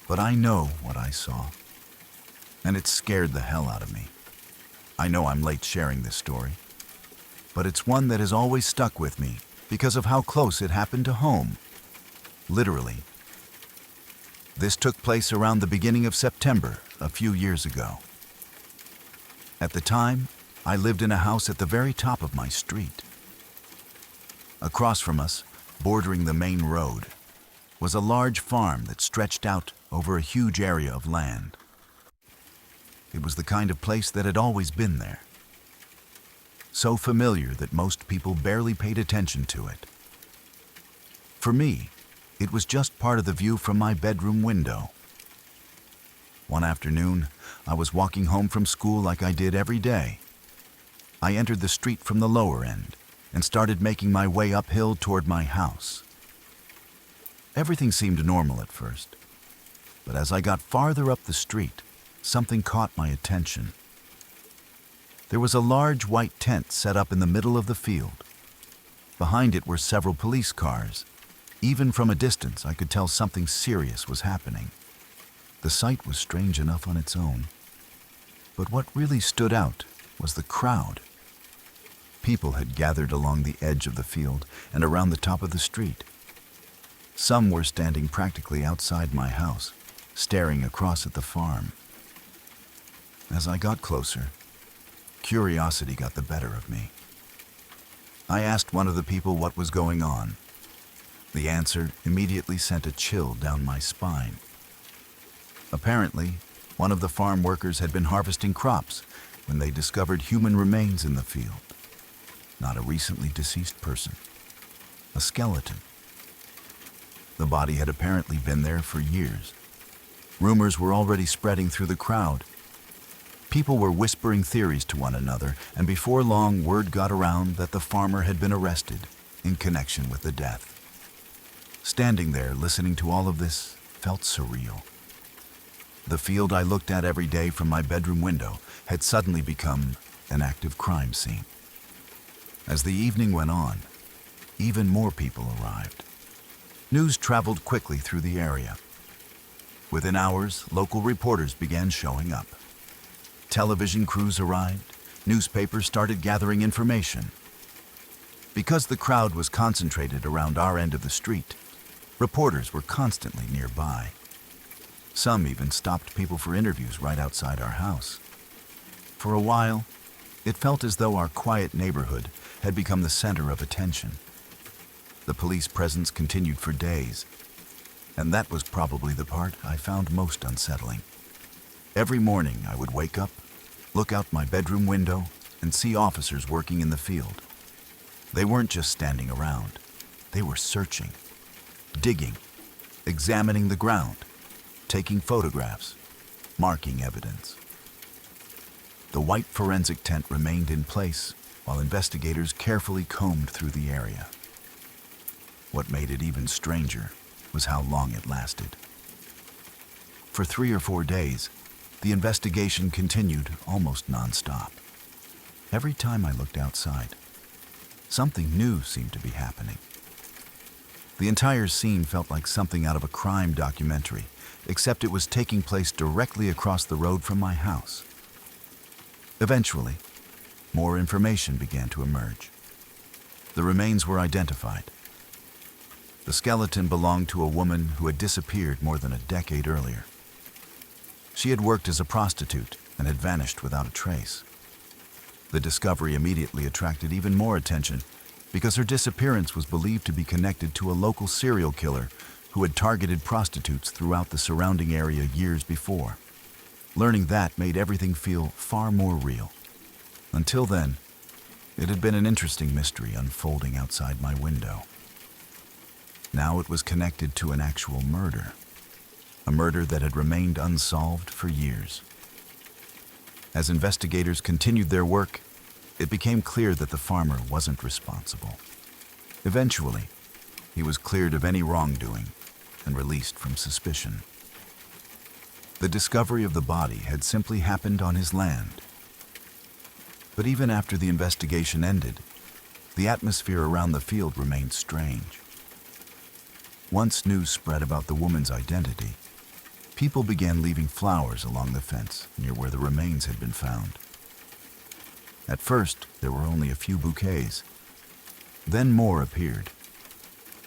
But I know what I saw, and it scared the hell out of me. I know I'm late sharing this story, but it's one that has always stuck with me because of how close it happened to home. Literally. This took place around the beginning of September, a few years ago. At the time, I lived in a house at the very top of my street. Across from us, bordering the main road, was a large farm that stretched out over a huge area of land. It was the kind of place that had always been there. So familiar that most people barely paid attention to it. For me, it was just part of the view from my bedroom window. One afternoon, I was walking home from school like I did every day. I entered the street from the lower end and started making my way uphill toward my house. Everything seemed normal at first, but as I got farther up the street, something caught my attention. There was a large white tent set up in the middle of the field. Behind it were several police cars. Even from a distance, I could tell something serious was happening. The sight was strange enough on its own. But what really stood out was the crowd. People had gathered along the edge of the field and around the top of the street. Some were standing practically outside my house, staring across at the farm. As I got closer, curiosity got the better of me. I asked one of the people what was going on. The answer immediately sent a chill down my spine. Apparently, one of the farm workers had been harvesting crops when they discovered human remains in the field. Not a recently deceased person. A skeleton. The body had apparently been there for years. Rumors were already spreading through the crowd. People were whispering theories to one another, and before long, word got around that the farmer had been arrested in connection with the death. Standing there, listening to all of this, felt surreal. The field I looked at every day from my bedroom window had suddenly become an active crime scene. As the evening went on, even more people arrived. News traveled quickly through the area. Within hours, local reporters began showing up. Television crews arrived. Newspapers started gathering information. Because the crowd was concentrated around our end of the street, reporters were constantly nearby. Some even stopped people for interviews right outside our house. For a while, it felt as though our quiet neighborhood had become the center of attention. The police presence continued for days, and that was probably the part I found most unsettling. Every morning I would wake up, look out my bedroom window, and see officers working in the field. They weren't just standing around. They were searching, digging, examining the ground, taking photographs, marking evidence. The white forensic tent remained in place while investigators carefully combed through the area. What made it even stranger was how long it lasted. For 3 or 4 days, the investigation continued almost nonstop. Every time I looked outside, something new seemed to be happening. The entire scene felt like something out of a crime documentary, except it was taking place directly across the road from my house. Eventually, more information began to emerge. The remains were identified. The skeleton belonged to a woman who had disappeared more than a decade earlier. She had worked as a prostitute and had vanished without a trace. The discovery immediately attracted even more attention because her disappearance was believed to be connected to a local serial killer who had targeted prostitutes throughout the surrounding area years before. Learning that made everything feel far more real. Until then, it had been an interesting mystery unfolding outside my window. Now it was connected to an actual murder, a murder that had remained unsolved for years. As investigators continued their work, it became clear that the farmer wasn't responsible. Eventually, he was cleared of any wrongdoing and released from suspicion. The discovery of the body had simply happened on his land. But even after the investigation ended, the atmosphere around the field remained strange. Once news spread about the woman's identity, people began leaving flowers along the fence near where the remains had been found. At first, there were only a few bouquets. Then more appeared.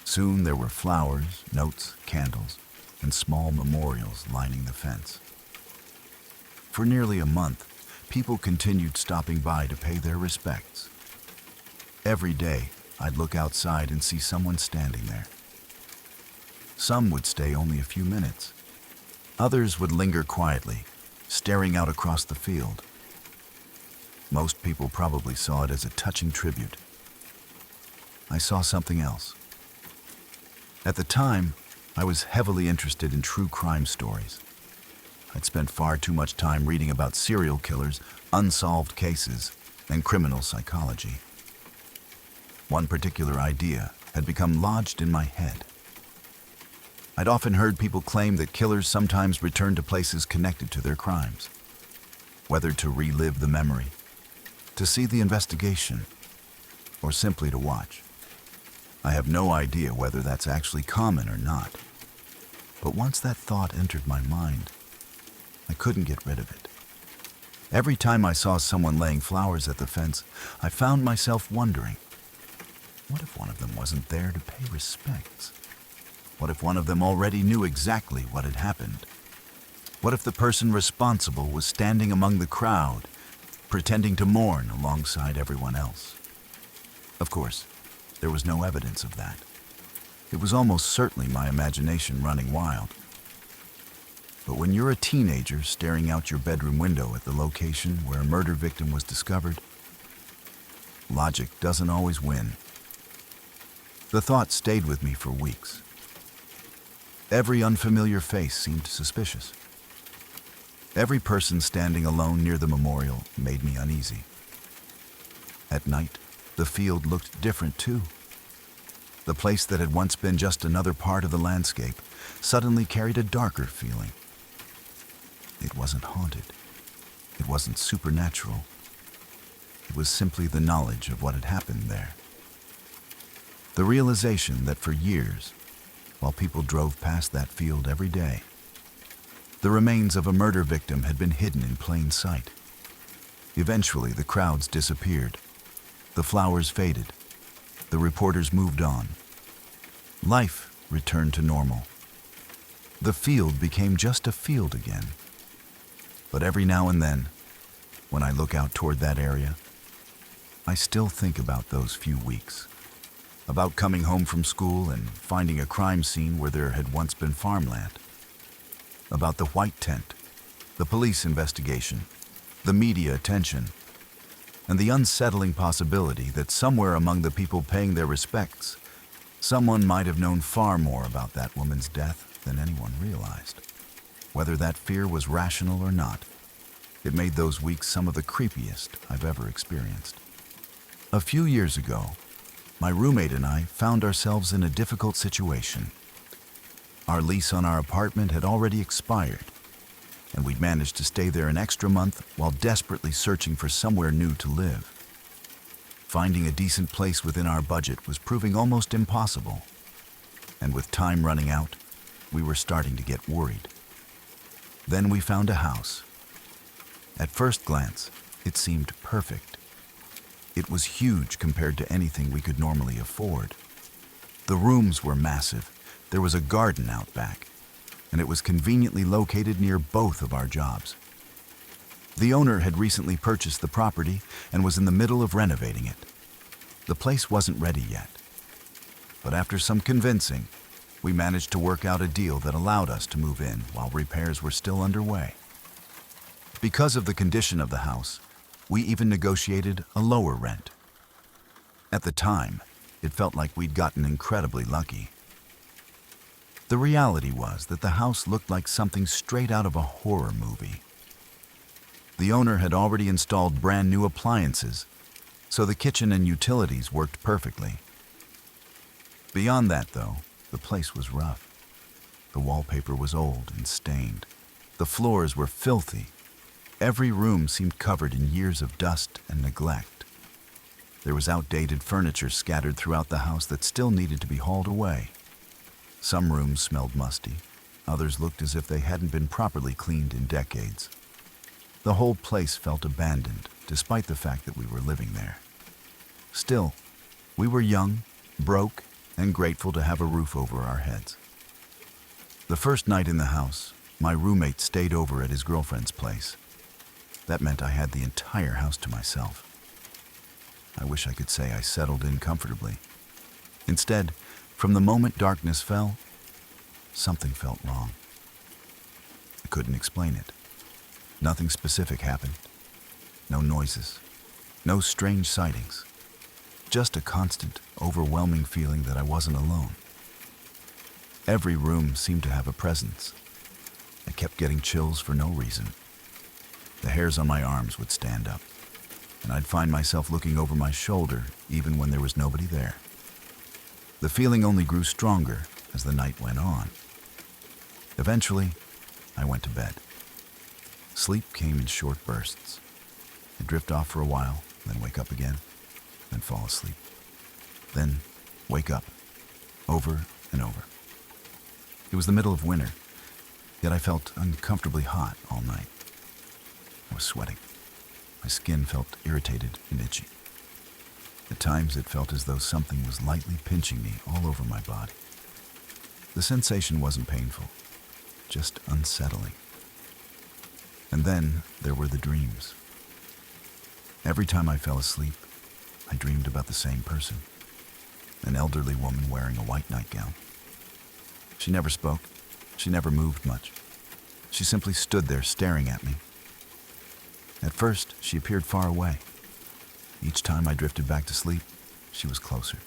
Soon there were flowers, notes, candles, and small memorials lining the fence. For nearly a month, people continued stopping by to pay their respects. Every day, I'd look outside and see someone standing there. Some would stay only a few minutes. Others would linger quietly, staring out across the field. Most people probably saw it as a touching tribute. I saw something else. At the time, I was heavily interested in true crime stories. I'd spent far too much time reading about serial killers, unsolved cases, and criminal psychology. One particular idea had become lodged in my head. I'd often heard people claim that killers sometimes return to places connected to their crimes, whether to relive the memory, to see the investigation, or simply to watch. I have no idea whether that's actually common or not, but once that thought entered my mind, I couldn't get rid of it. Every time I saw someone laying flowers at the fence, I found myself wondering, what if one of them wasn't there to pay respects? What if one of them already knew exactly what had happened? What if the person responsible was standing among the crowd, pretending to mourn alongside everyone else? Of course, there was no evidence of that. It was almost certainly my imagination running wild. But when you're a teenager staring out your bedroom window at the location where a murder victim was discovered, logic doesn't always win. The thought stayed with me for weeks. Every unfamiliar face seemed suspicious. Every person standing alone near the memorial made me uneasy. At night, the field looked different too. The place that had once been just another part of the landscape suddenly carried a darker feeling. It wasn't haunted. It wasn't supernatural. It was simply the knowledge of what had happened there. The realization that for years, while people drove past that field every day, the remains of a murder victim had been hidden in plain sight. Eventually, the crowds disappeared. The flowers faded. The reporters moved on. Life returned to normal. The field became just a field again. But every now and then, when I look out toward that area, I still think about those few weeks. About coming home from school and finding a crime scene where there had once been farmland. About the white tent, the police investigation, the media attention, and the unsettling possibility that somewhere among the people paying their respects, someone might have known far more about that woman's death than anyone realized. Whether that fear was rational or not, it made those weeks some of the creepiest I've ever experienced. A few years ago, my roommate and I found ourselves in a difficult situation. Our lease on our apartment had already expired, and we'd managed to stay there an extra month while desperately searching for somewhere new to live. Finding a decent place within our budget was proving almost impossible, and with time running out, we were starting to get worried. Then we found a house. At first glance, it seemed perfect. It was huge compared to anything we could normally afford. The rooms were massive. There was a garden out back, and it was conveniently located near both of our jobs. The owner had recently purchased the property and was in the middle of renovating it. The place wasn't ready yet, but after some convincing, we managed to work out a deal that allowed us to move in while repairs were still underway. Because of the condition of the house, we even negotiated a lower rent. At the time, it felt like we'd gotten incredibly lucky. The reality was that the house looked like something straight out of a horror movie. The owner had already installed brand new appliances, so the kitchen and utilities worked perfectly. Beyond that, though, the place was rough. The wallpaper was old and stained. The floors were filthy. Every room seemed covered in years of dust and neglect. There was outdated furniture scattered throughout the house that still needed to be hauled away. Some rooms smelled musty. Others looked as if they hadn't been properly cleaned in decades. The whole place felt abandoned, despite the fact that we were living there. Still, we were young, broke, and grateful to have a roof over our heads. The first night in the house, my roommate stayed over at his girlfriend's place. That meant I had the entire house to myself. I wish I could say I settled in comfortably. Instead, from the moment darkness fell, something felt wrong. I couldn't explain it. Nothing specific happened. No noises. No strange sightings. Just a constant, overwhelming feeling that I wasn't alone. Every room seemed to have a presence. I kept getting chills for no reason. The hairs on my arms would stand up, and I'd find myself looking over my shoulder even when there was nobody there. The feeling only grew stronger as the night went on. Eventually, I went to bed. Sleep came in short bursts. I'd drift off for a while, then wake up again, then fall asleep. Then wake up, over and over. It was the middle of winter, yet I felt uncomfortably hot all night. I was sweating. My skin felt irritated and itchy. At times, it felt as though something was lightly pinching me all over my body. The sensation wasn't painful, just unsettling. And then there were the dreams. Every time I fell asleep, I dreamed about the same person, an elderly woman wearing a white nightgown. She never spoke. She never moved much. She simply stood there staring at me. At first, she appeared far away. Each time I drifted back to sleep, she was closer,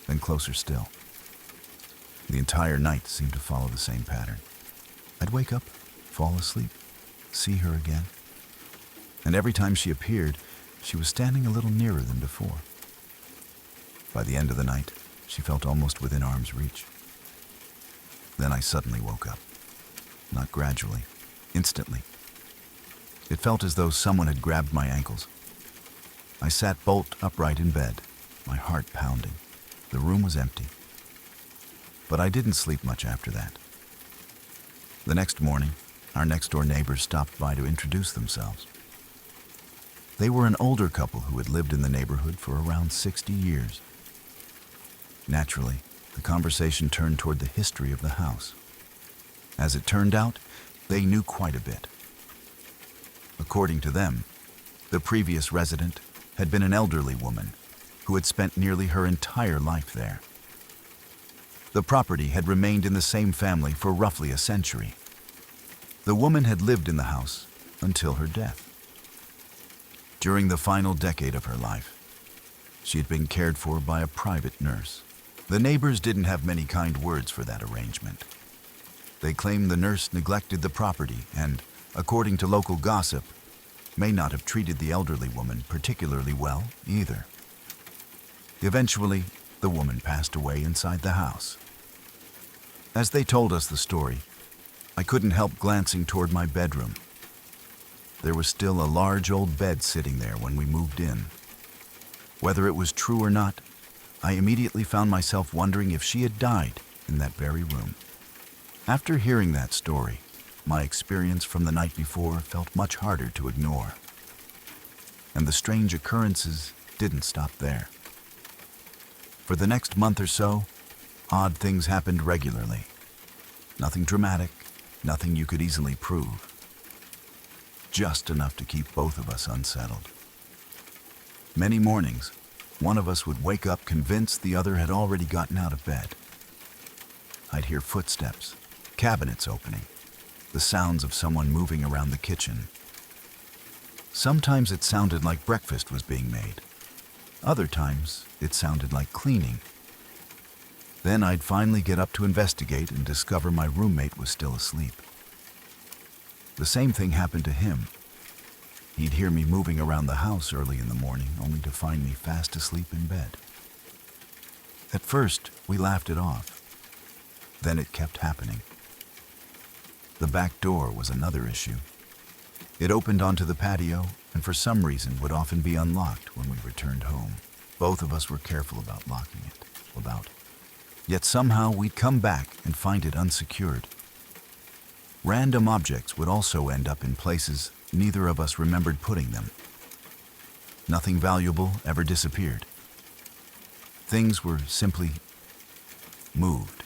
then closer still. The entire night seemed to follow the same pattern. I'd wake up, fall asleep, see her again. And every time she appeared, she was standing a little nearer than before. By the end of the night, she felt almost within arm's reach. Then I suddenly woke up. Not gradually, instantly. It felt as though someone had grabbed my ankles. I sat bolt upright in bed, my heart pounding. The room was empty. But I didn't sleep much after that. The next morning, our next-door neighbors stopped by to introduce themselves. They were an older couple who had lived in the neighborhood for around 60 years. Naturally, the conversation turned toward the history of the house. As it turned out, they knew quite a bit. According to them, the previous resident had been an elderly woman who had spent nearly her entire life there. The property had remained in the same family for roughly a century. The woman had lived in the house until her death. During the final decade of her life, she had been cared for by a private nurse. The neighbors didn't have many kind words for that arrangement. They claimed the nurse neglected the property and, according to local gossip, may not have treated the elderly woman particularly well either. Eventually, the woman passed away inside the house. As they told us the story, I couldn't help glancing toward my bedroom. There was still a large old bed sitting there when we moved in. Whether it was true or not, I immediately found myself wondering if she had died in that very room. After hearing that story, my experience from the night before felt much harder to ignore. And the strange occurrences didn't stop there. For the next month or so, odd things happened regularly. Nothing dramatic, nothing you could easily prove. Just enough to keep both of us unsettled. Many mornings, one of us would wake up convinced the other had already gotten out of bed. I'd hear footsteps, cabinets opening, the sounds of someone moving around the kitchen. Sometimes it sounded like breakfast was being made. Other times, it sounded like cleaning. Then I'd finally get up to investigate and discover my roommate was still asleep. The same thing happened to him. He'd hear me moving around the house early in the morning, only to find me fast asleep in bed. At first, we laughed it off. Then it kept happening. The back door was another issue. It opened onto the patio, and for some reason would often be unlocked when we returned home. Both of us were careful about locking it. Yet somehow we'd come back and find it unsecured. Random objects would also end up in places neither of us remembered putting them. Nothing valuable ever disappeared. Things were simply moved.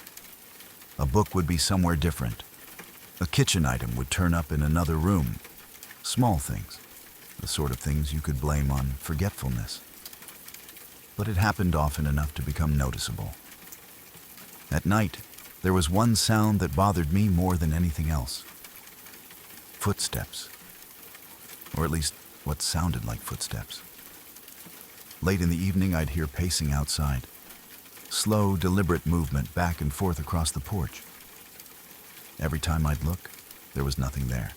A book would be somewhere different. A kitchen item would turn up in another room. Small things, the sort of things you could blame on forgetfulness. But it happened often enough to become noticeable. At night, there was one sound that bothered me more than anything else. Footsteps. Or at least what sounded like footsteps. Late in the evening, I'd hear pacing outside. Slow, deliberate movement back and forth across the porch. Every time I'd look, there was nothing there.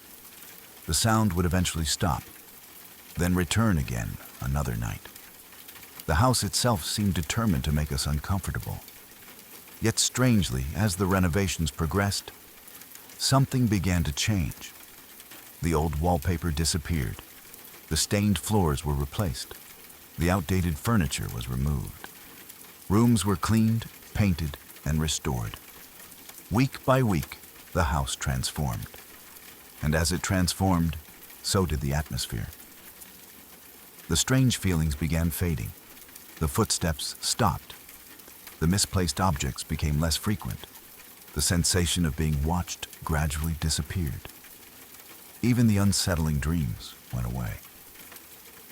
The sound would eventually stop, then return again another night. The house itself seemed determined to make us uncomfortable. Yet strangely, as the renovations progressed, something began to change. The old wallpaper disappeared. The stained floors were replaced. The outdated furniture was removed. Rooms were cleaned, painted, and restored. Week by week, the house transformed. And as it transformed, so did the atmosphere. The strange feelings began fading. The footsteps stopped. The misplaced objects became less frequent. The sensation of being watched gradually disappeared. Even the unsettling dreams went away.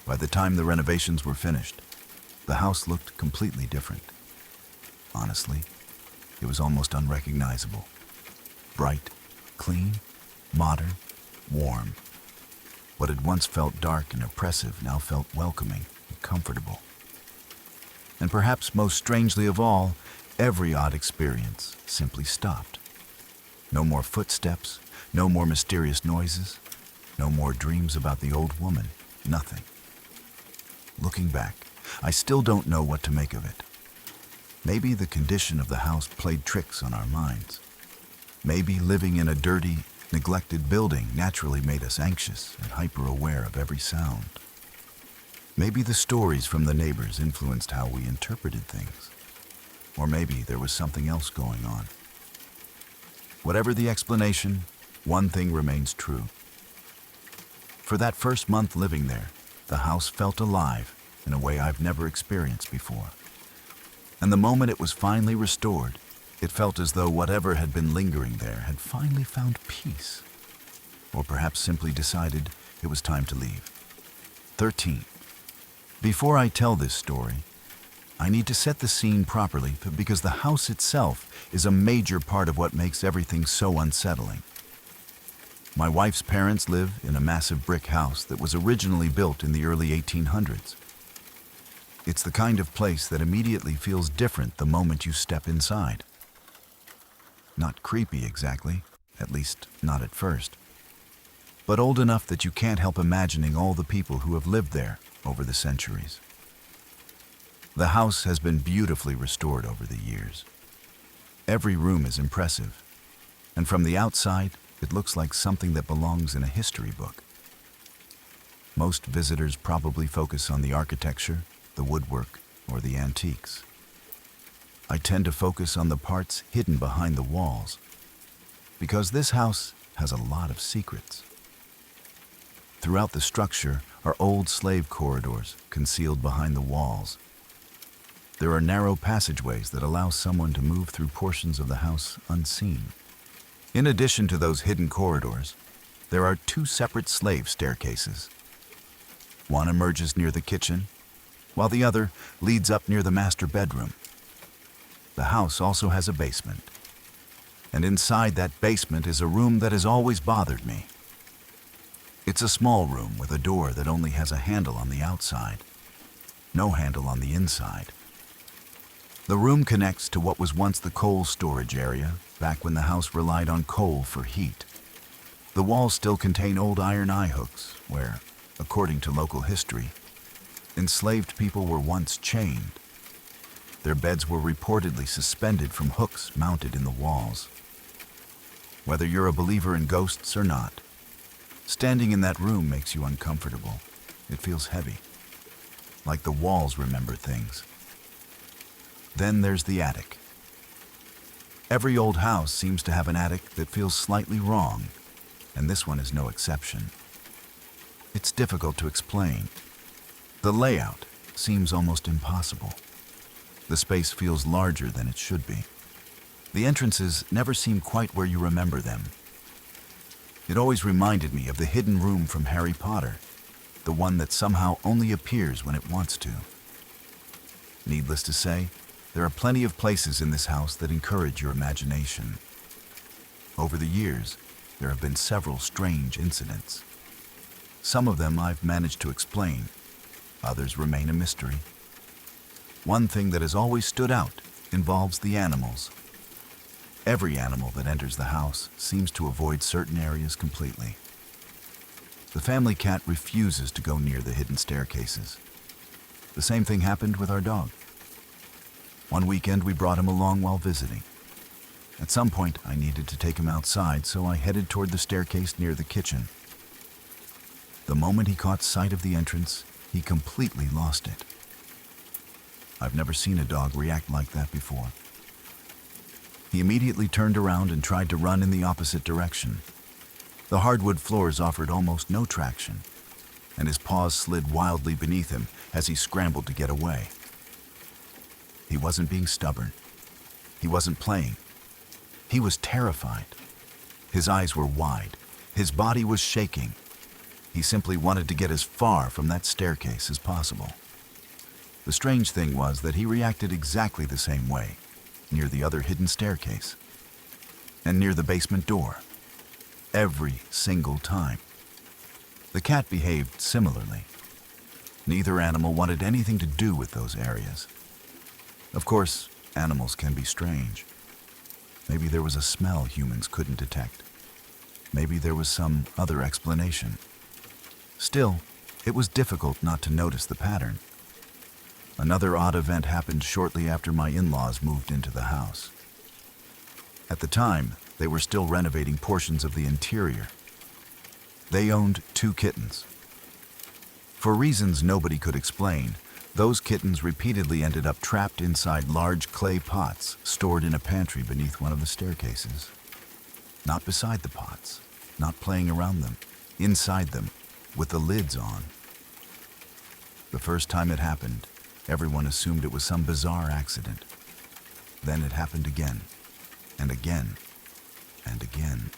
By the time the renovations were finished, the house looked completely different. Honestly, it was almost unrecognizable. Bright, clean, modern, warm. What had once felt dark and oppressive now felt welcoming and comfortable. And perhaps most strangely of all, every odd experience simply stopped. No more footsteps, no more mysterious noises, no more dreams about the old woman, nothing. Looking back, I still don't know what to make of it. Maybe the condition of the house played tricks on our minds. Maybe living in a dirty, neglected building naturally made us anxious and hyper-aware of every sound. Maybe the stories from the neighbors influenced how we interpreted things. Or maybe there was something else going on. Whatever the explanation, one thing remains true. For that first month living there, the house felt alive in a way I've never experienced before. And the moment it was finally restored, it felt as though whatever had been lingering there had finally found peace. Or perhaps simply decided it was time to leave. 13. Before I tell this story, I need to set the scene properly because the house itself is a major part of what makes everything so unsettling. My wife's parents live in a massive brick house that was originally built in the early 1800s. It's the kind of place that immediately feels different the moment you step inside. Not creepy exactly, at least not at first, but old enough that you can't help imagining all the people who have lived there over the centuries. The house has been beautifully restored over the years. Every room is impressive, and from the outside, it looks like something that belongs in a history book. Most visitors probably focus on the architecture, the woodwork, or the antiques. I tend to focus on the parts hidden behind the walls, because this house has a lot of secrets. Throughout the structure are old slave corridors concealed behind the walls. There are narrow passageways that allow someone to move through portions of the house unseen. In addition to those hidden corridors, there are 2 separate slave staircases. One emerges near the kitchen, while the other leads up near the master bedroom. The house also has a basement, and inside that basement is a room that has always bothered me. It's a small room with a door that only has a handle on the outside, no handle on the inside. The room connects to what was once the coal storage area, back when the house relied on coal for heat. The walls still contain old iron eye hooks, where, according to local history, enslaved people were once chained. Their beds were reportedly suspended from hooks mounted in the walls. Whether you're a believer in ghosts or not, standing in that room makes you uncomfortable. It feels heavy, like the walls remember things. Then there's the attic. Every old house seems to have an attic that feels slightly wrong, and this one is no exception. It's difficult to explain. The layout seems almost impossible. The space feels larger than it should be. The entrances never seem quite where you remember them. It always reminded me of the hidden room from Harry Potter, the one that somehow only appears when it wants to. Needless to say, there are plenty of places in this house that encourage your imagination. Over the years, there have been several strange incidents. Some of them I've managed to explain, others remain a mystery. One thing that has always stood out involves the animals. Every animal that enters the house seems to avoid certain areas completely. The family cat refuses to go near the hidden staircases. The same thing happened with our dog. One weekend we brought him along while visiting. At some point I needed to take him outside, so I headed toward the staircase near the kitchen. The moment he caught sight of the entrance, he completely lost it. I've never seen a dog react like that before. He immediately turned around and tried to run in the opposite direction. The hardwood floors offered almost no traction, and his paws slid wildly beneath him as he scrambled to get away. He wasn't being stubborn. He wasn't playing. He was terrified. His eyes were wide. His body was shaking. He simply wanted to get as far from that staircase as possible. The strange thing was that he reacted exactly the same way, near the other hidden staircase, and near the basement door. every single time. The cat behaved similarly. Neither animal wanted anything to do with those areas. Of course, animals can be strange. Maybe there was a smell humans couldn't detect. Maybe there was some other explanation. Still, it was difficult not to notice the pattern. Another odd event happened shortly after my in-laws moved into the house. At the time, they were still renovating portions of the interior. They owned 2 kittens. For reasons nobody could explain, those kittens repeatedly ended up trapped inside large clay pots stored in a pantry beneath one of the staircases. Not beside the pots, not playing around them, inside them, with the lids on. The first time it happened, everyone assumed it was some bizarre accident. Then it happened again, and again, and again.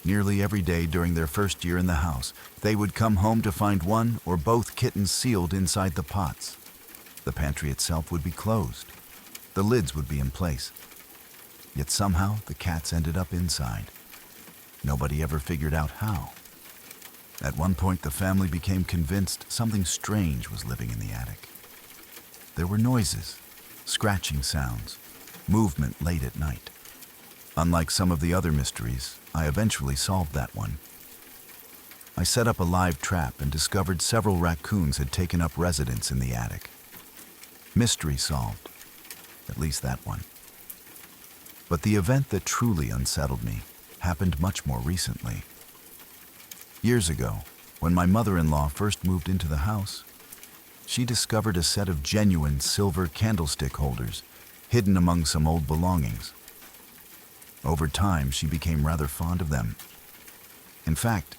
Nearly every day during their first year in the house, they would come home to find one or both kittens sealed inside the pots. The pantry itself would be closed. The lids would be in place. Yet somehow the cats ended up inside. Nobody ever figured out how. At one point, the family became convinced something strange was living in the attic. There were noises, scratching sounds, movement late at night. Unlike some of the other mysteries, I eventually solved that one. I set up a live trap and discovered several raccoons had taken up residence in the attic. Mystery solved, at least that one. But the event that truly unsettled me happened much more recently. Years ago, when my mother-in-law first moved into the house, she discovered a set of genuine silver candlestick holders hidden among some old belongings. Over time, she became rather fond of them. In fact,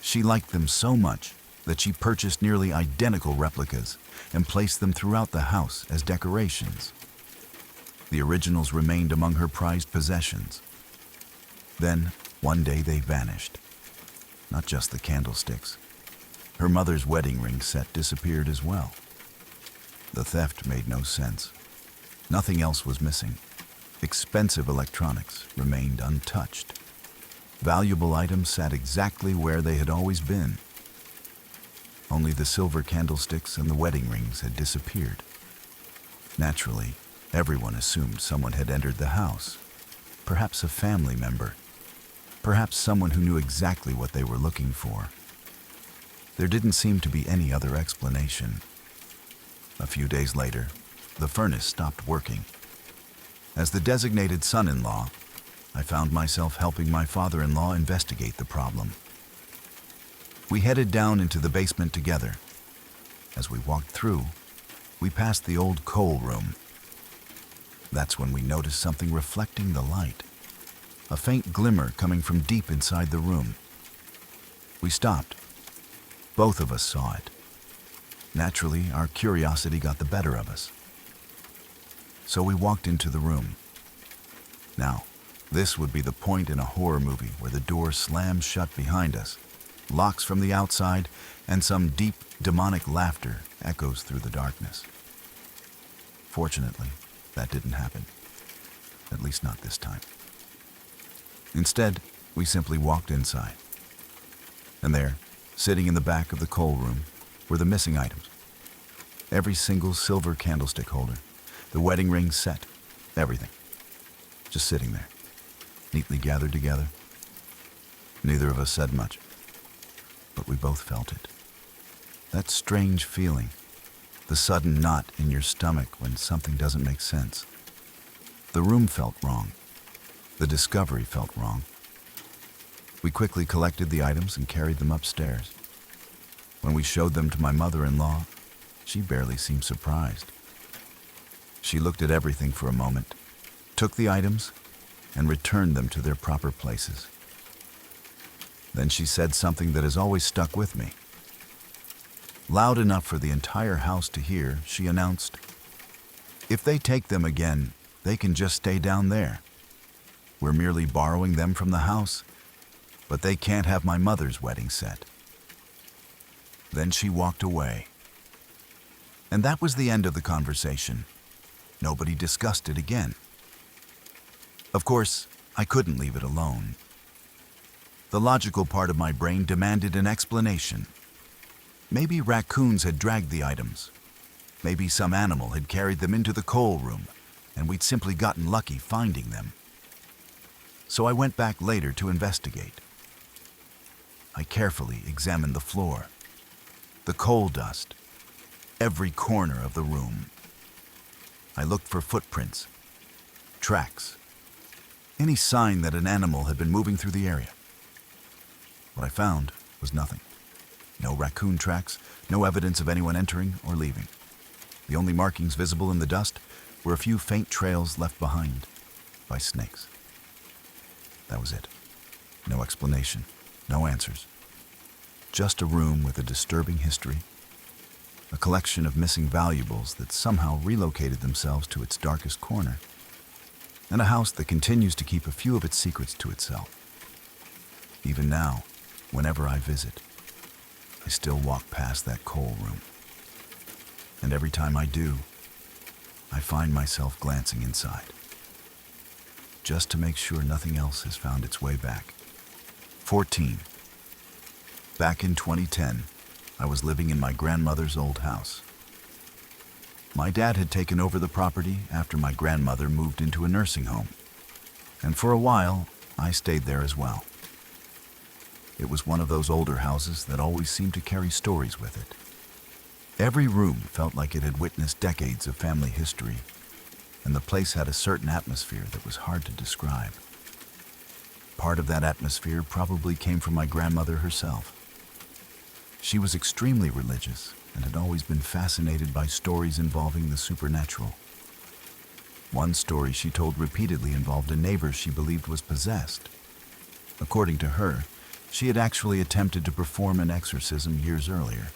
she liked them so much that she purchased nearly identical replicas and placed them throughout the house as decorations. The originals remained among her prized possessions. Then, one day they vanished. Not just the candlesticks. Her mother's wedding ring set disappeared as well. The theft made no sense. Nothing else was missing. Expensive electronics remained untouched. Valuable items sat exactly where they had always been. Only the silver candlesticks and the wedding rings had disappeared. Naturally, everyone assumed someone had entered the house. Perhaps a family member. Perhaps someone who knew exactly what they were looking for. There didn't seem to be any other explanation. A few days later, the furnace stopped working. As the designated son-in-law, I found myself helping my father-in-law investigate the problem. We headed down into the basement together. As we walked through, we passed the old coal room. That's when we noticed something reflecting the light. A faint glimmer coming from deep inside the room. We stopped. Both of us saw it. Naturally, our curiosity got the better of us. So we walked into the room. Now, this would be the point in a horror movie where the door slams shut behind us, locks from the outside, and some deep, demonic laughter echoes through the darkness. Fortunately, that didn't happen. At least not this time. Instead, we simply walked inside. And there, sitting in the back of the coal room, were the missing items. Every single silver candlestick holder, the wedding ring set, everything. Just sitting there, neatly gathered together. Neither of us said much, but we both felt it. That strange feeling, the sudden knot in your stomach when something doesn't make sense. The room felt wrong. The discovery felt wrong. We quickly collected the items and carried them upstairs. When we showed them to my mother-in-law, she barely seemed surprised. She looked at everything for a moment, took the items, and returned them to their proper places. Then she said something that has always stuck with me. Loud enough for the entire house to hear, she announced, "If they take them again, they can just stay down there. We're merely borrowing them from the house, but they can't have my mother's wedding set." Then she walked away. And that was the end of the conversation. Nobody discussed it again. Of course, I couldn't leave it alone. The logical part of my brain demanded an explanation. Maybe raccoons had dragged the items. Maybe some animal had carried them into the coal room, and we'd simply gotten lucky finding them. So I went back later to investigate. I carefully examined the floor, the coal dust, every corner of the room. I looked for footprints, tracks, any sign that an animal had been moving through the area. What I found was nothing. No raccoon tracks, no evidence of anyone entering or leaving. The only markings visible in the dust were a few faint trails left behind by snakes. That was it. No explanation, no answers. Just a room with a disturbing history, a collection of missing valuables that somehow relocated themselves to its darkest corner, and a house that continues to keep a few of its secrets to itself. Even now, whenever I visit, I still walk past that coal room. And every time I do, I find myself glancing inside, just to make sure nothing else has found its way back. 14. Back in 2010, I was living in my grandmother's old house. My dad had taken over the property after my grandmother moved into a nursing home, and for a while, I stayed there as well. It was one of those older houses that always seemed to carry stories with it. Every room felt like it had witnessed decades of family history, and the place had a certain atmosphere that was hard to describe. Part of that atmosphere probably came from my grandmother herself. She was extremely religious and had always been fascinated by stories involving the supernatural. One story she told repeatedly involved a neighbor she believed was possessed. According to her, she had actually attempted to perform an exorcism years earlier.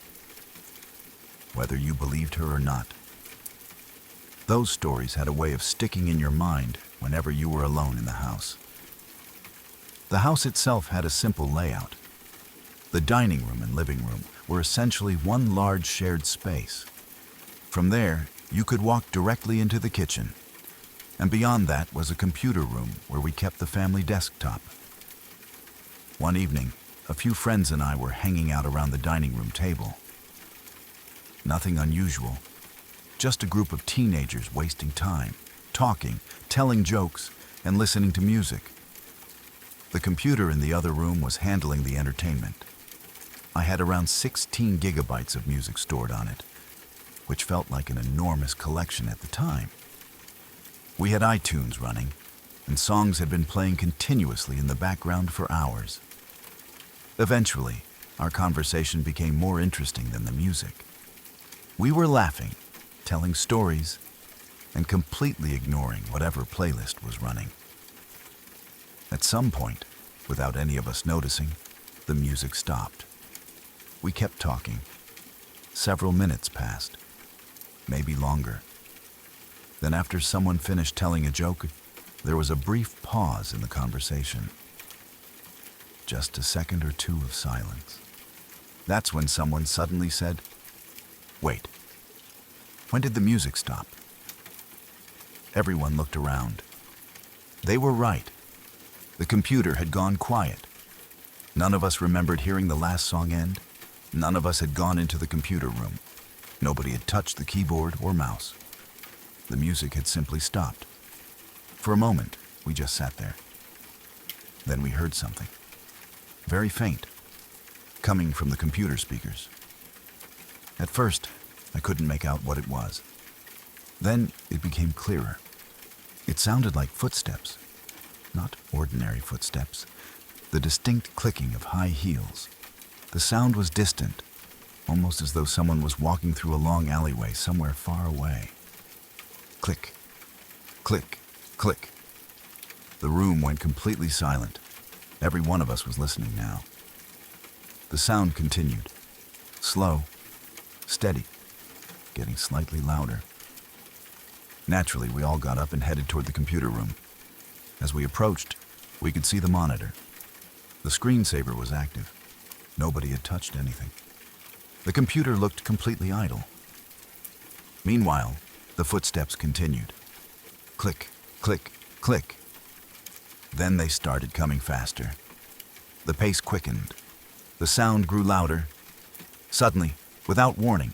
Whether you believed her or not, those stories had a way of sticking in your mind whenever you were alone in the house. The house itself had a simple layout. The dining room and living room were essentially one large shared space. From there, you could walk directly into the kitchen, and beyond that was a computer room where we kept the family desktop. One evening, a few friends and I were hanging out around the dining room table. Nothing unusual, just a group of teenagers wasting time, talking, telling jokes, and listening to music. The computer in the other room was handling the entertainment. I had around 16 gigabytes of music stored on it, which felt like an enormous collection at the time. We had iTunes running, and songs had been playing continuously in the background for hours. Eventually, our conversation became more interesting than the music. We were laughing, telling stories, and completely ignoring whatever playlist was running. At some point, without any of us noticing, the music stopped. We kept talking. Several minutes passed, maybe longer. Then after someone finished telling a joke, there was a brief pause in the conversation. Just a second or two of silence. That's when someone suddenly said, "Wait, when did the music stop?" Everyone looked around. They were right. The computer had gone quiet. None of us remembered hearing the last song end. None of us had gone into the computer room. Nobody had touched the keyboard or mouse. The music had simply stopped. For a moment, we just sat there. Then we heard something, very faint, coming from the computer speakers. At first, I couldn't make out what it was. Then it became clearer. It sounded like footsteps, not ordinary footsteps, the distinct clicking of high heels. The sound was distant, almost as though someone was walking through a long alleyway somewhere far away. Click, click, click. The room went completely silent. Every one of us was listening now. The sound continued, slow, steady, getting slightly louder. Naturally, we all got up and headed toward the computer room. As we approached, we could see the monitor. The screensaver was active. Nobody had touched anything. The computer looked completely idle. Meanwhile, the footsteps continued. Click, click, click. Then they started coming faster. The pace quickened. The sound grew louder. Suddenly, without warning,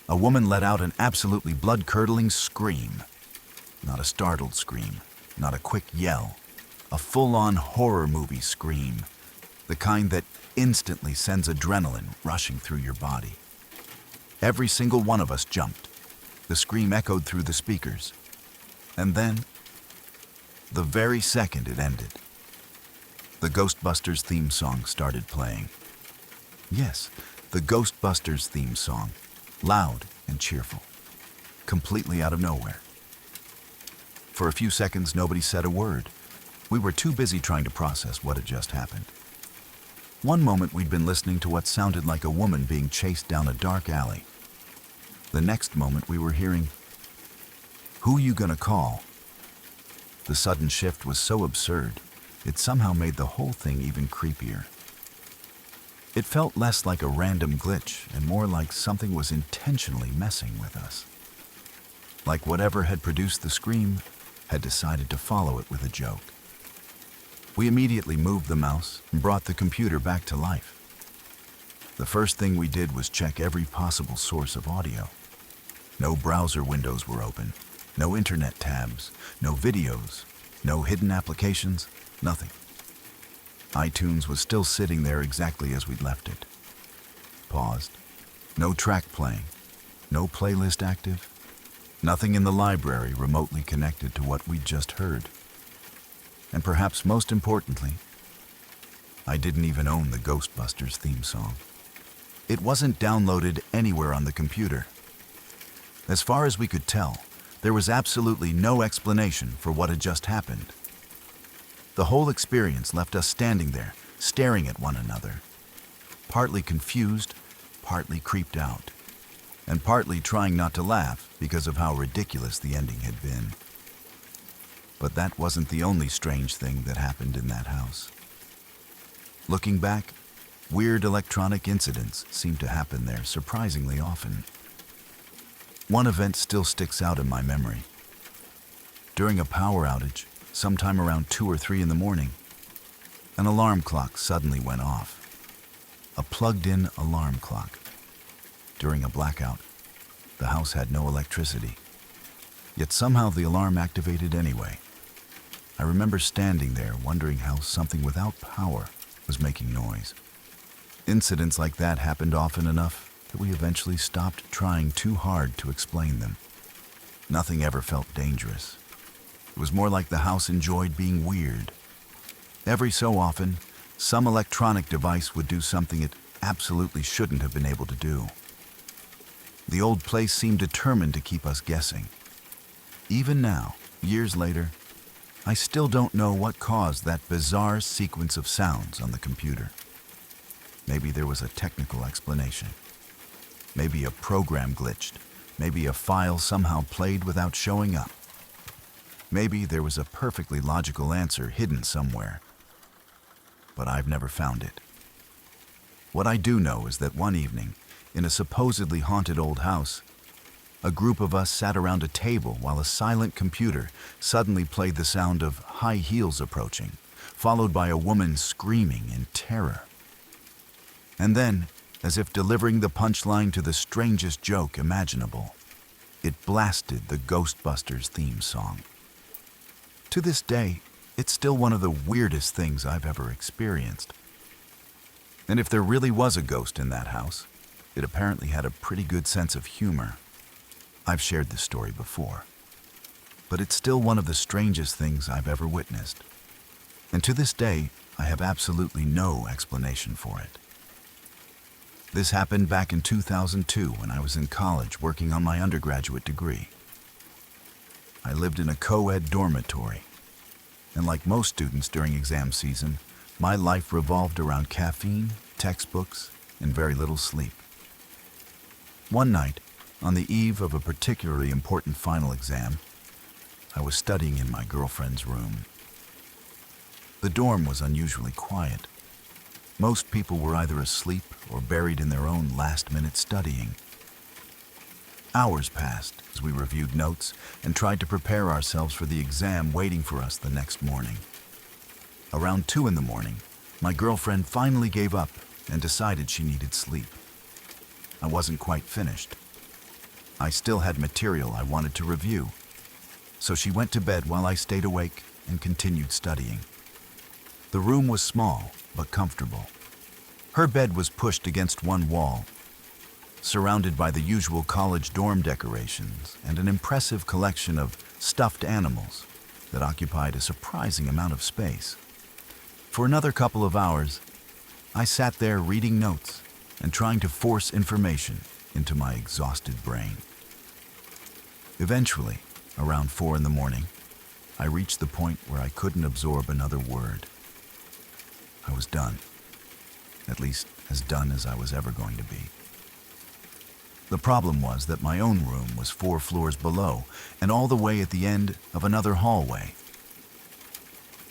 a woman let out an absolutely blood-curdling scream. Not a startled scream, not a quick yell. A full-on horror movie scream. The kind that instantly sends adrenaline rushing through your body. Every single one of us jumped. The scream echoed through the speakers. And then, the very second it ended, the Ghostbusters theme song started playing. Yes, the Ghostbusters theme song, loud and cheerful, completely out of nowhere. For a few seconds, nobody said a word. We were too busy trying to process what had just happened. One moment we'd been listening to what sounded like a woman being chased down a dark alley. The next moment we were hearing, "Who you gonna call?" The sudden shift was so absurd, it somehow made the whole thing even creepier. It felt less like a random glitch and more like something was intentionally messing with us. Like whatever had produced the scream had decided to follow it with a joke. We immediately moved the mouse and brought the computer back to life. The first thing we did was check every possible source of audio. No browser windows were open, no internet tabs, no videos, no hidden applications, nothing. iTunes was still sitting there exactly as we'd left it. Paused. No track playing, no playlist active, nothing in the library remotely connected to what we'd just heard. And perhaps most importantly, I didn't even own the Ghostbusters theme song. It wasn't downloaded anywhere on the computer. As far as we could tell, there was absolutely no explanation for what had just happened. The whole experience left us standing there, staring at one another, partly confused, partly creeped out, and partly trying not to laugh because of how ridiculous the ending had been. But that wasn't the only strange thing that happened in that house. Looking back, weird electronic incidents seem to happen there surprisingly often. One event still sticks out in my memory. During a power outage, sometime around 2 or 3 in the morning, an alarm clock suddenly went off. A plugged-in alarm clock. During a blackout, the house had no electricity. Yet somehow the alarm activated anyway. I remember standing there wondering how something without power was making noise. Incidents like that happened often enough that we eventually stopped trying too hard to explain them. Nothing ever felt dangerous. It was more like the house enjoyed being weird. Every so often, some electronic device would do something it absolutely shouldn't have been able to do. The old place seemed determined to keep us guessing. Even now, years later, I still don't know what caused that bizarre sequence of sounds on the computer. Maybe there was a technical explanation. Maybe a program glitched. Maybe a file somehow played without showing up. Maybe there was a perfectly logical answer hidden somewhere. But I've never found it. What I do know is that one evening, in a supposedly haunted old house, a group of us sat around a table while a silent computer suddenly played the sound of high heels approaching, followed by a woman screaming in terror. And then, as if delivering the punchline to the strangest joke imaginable, it blasted the Ghostbusters theme song. To this day, it's still one of the weirdest things I've ever experienced. And if there really was a ghost in that house, it apparently had a pretty good sense of humor. I've shared this story before, but it's still one of the strangest things I've ever witnessed. And to this day, I have absolutely no explanation for it. This happened back in 2002 when I was in college working on my undergraduate degree. I lived in a co-ed dormitory, and like most students during exam season, my life revolved around caffeine, textbooks, and very little sleep. One night, on the eve of a particularly important final exam, I was studying in my girlfriend's room. The dorm was unusually quiet. Most people were either asleep or buried in their own last-minute studying. Hours passed as we reviewed notes and tried to prepare ourselves for the exam waiting for us the next morning. Around 2 in the morning, My girlfriend finally gave up and decided she needed sleep. I wasn't quite finished. I still had material I wanted to review, so she went to bed while I stayed awake and continued studying. The room was small but comfortable. Her bed was pushed against one wall, surrounded by the usual college dorm decorations and an impressive collection of stuffed animals that occupied a surprising amount of space. For another couple of hours, I sat there reading notes and trying to force information into my exhausted brain. Eventually, around 4 in the morning, I reached the point where I couldn't absorb another word. I was done, at least as done as I was ever going to be. The problem was that my own room was 4 floors below and all the way at the end of another hallway.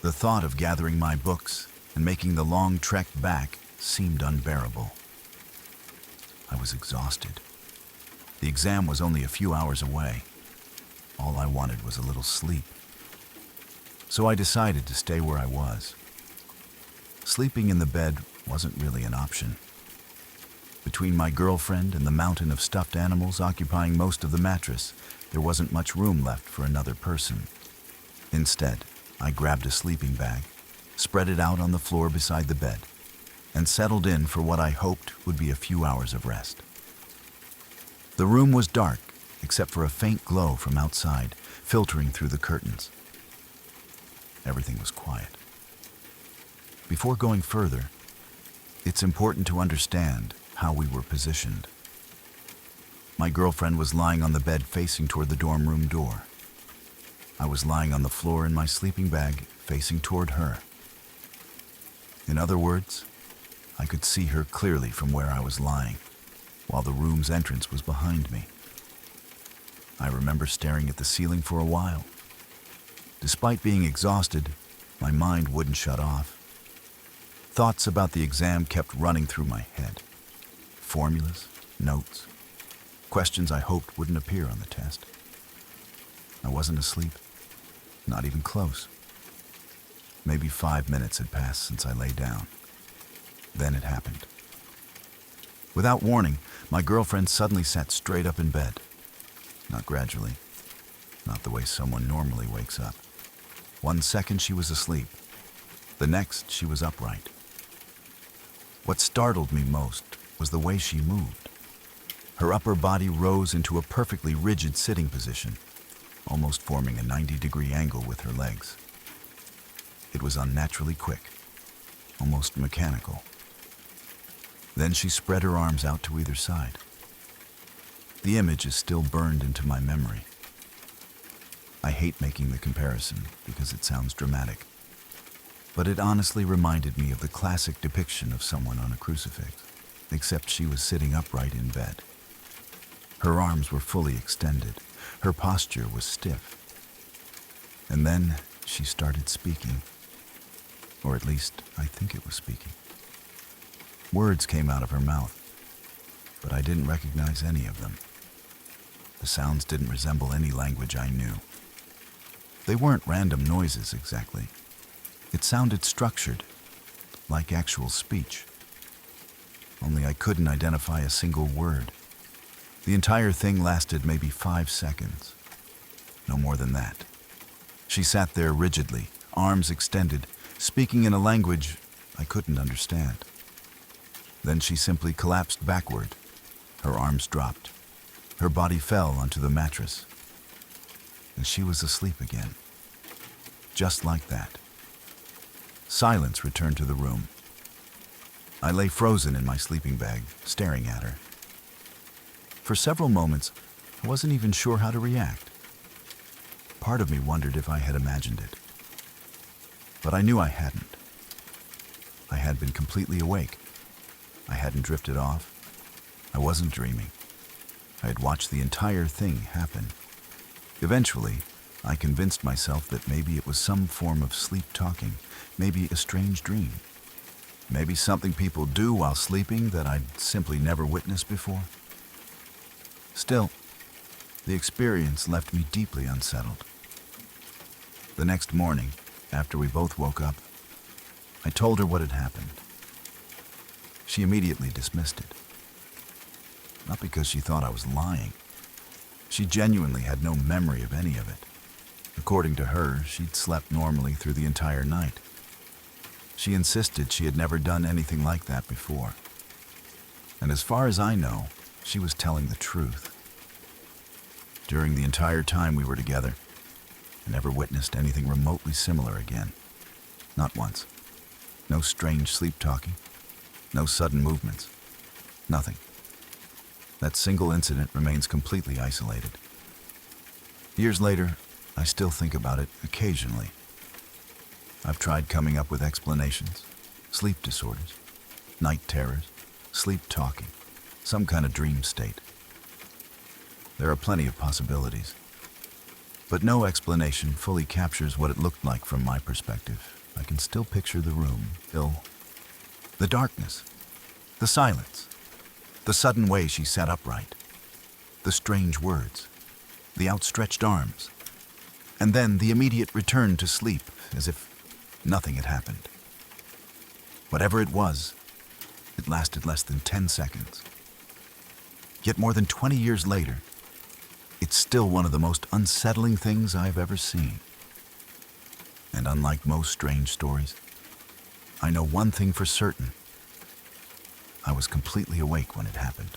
The thought of gathering my books and making the long trek back seemed unbearable. I was exhausted. The exam was only a few hours away. All I wanted was a little sleep. So I decided to stay where I was. Sleeping in the bed wasn't really an option. Between my girlfriend and the mountain of stuffed animals occupying most of the mattress, there wasn't much room left for another person. Instead, I grabbed a sleeping bag, spread it out on the floor beside the bed, and settled in for what I hoped would be a few hours of rest. The room was dark, except for a faint glow from outside, filtering through the curtains. Everything was quiet. Before going further, it's important to understand how we were positioned. My girlfriend was lying on the bed facing toward the dorm room door. I was lying on the floor in my sleeping bag facing toward her. In other words, I could see her clearly from where I was lying, while the room's entrance was behind me. I remember staring at the ceiling for a while. Despite being exhausted, my mind wouldn't shut off. Thoughts about the exam kept running through my head. Formulas, notes, questions I hoped wouldn't appear on the test. I wasn't asleep, not even close. Maybe 5 minutes had passed since I lay down. Then it happened. Without warning, my girlfriend suddenly sat straight up in bed. Not gradually, not the way someone normally wakes up. 1 second she was asleep. The next she was upright. What startled me most was the way she moved. Her upper body rose into a perfectly rigid sitting position, almost forming a 90-degree angle with her legs. It was unnaturally quick, almost mechanical. Then she spread her arms out to either side. The image is still burned into my memory. I hate making the comparison because it sounds dramatic, but it honestly reminded me of the classic depiction of someone on a crucifix, except she was sitting upright in bed. Her arms were fully extended. Her posture was stiff. And then she started speaking. Or at least, I think it was speaking. Words came out of her mouth, but I didn't recognize any of them. The sounds didn't resemble any language I knew. They weren't random noises exactly. It sounded structured, like actual speech. Only I couldn't identify a single word. The entire thing lasted maybe 5 seconds. No more than that. She sat there rigidly, arms extended, speaking in a language I couldn't understand. Then she simply collapsed backward. Her arms dropped. Her body fell onto the mattress. And she was asleep again. Just like that. Silence returned to the room. I lay frozen in my sleeping bag, staring at her. For several moments, I wasn't even sure how to react. Part of me wondered if I had imagined it. But I knew I hadn't. I had been completely awake. I hadn't drifted off. I wasn't dreaming. I had watched the entire thing happen. Eventually, I convinced myself that maybe it was some form of sleep talking, maybe a strange dream. Maybe something people do while sleeping that I'd simply never witnessed before. Still, the experience left me deeply unsettled. The next morning, after we both woke up, I told her what had happened. She immediately dismissed it. Not because she thought I was lying. She genuinely had no memory of any of it. According to her, she'd slept normally through the entire night. She insisted she had never done anything like that before. And as far as I know, she was telling the truth. During the entire time we were together, I never witnessed anything remotely similar again. Not once. No strange sleep-talking. No sudden movements. Nothing. That single incident remains completely isolated. Years later, I still think about it occasionally. I've tried coming up with explanations, sleep disorders, night terrors, sleep talking, some kind of dream state. There are plenty of possibilities, but no explanation fully captures what it looked like from my perspective. I can still picture the room, the darkness, the silence, the sudden way she sat upright, the strange words, the outstretched arms, and then the immediate return to sleep as if nothing had happened. Whatever it was, it lasted less than 10 seconds. Yet more than 20 years later, it's still one of the most unsettling things I've ever seen. And unlike most strange stories, I know one thing for certain. I was completely awake when it happened.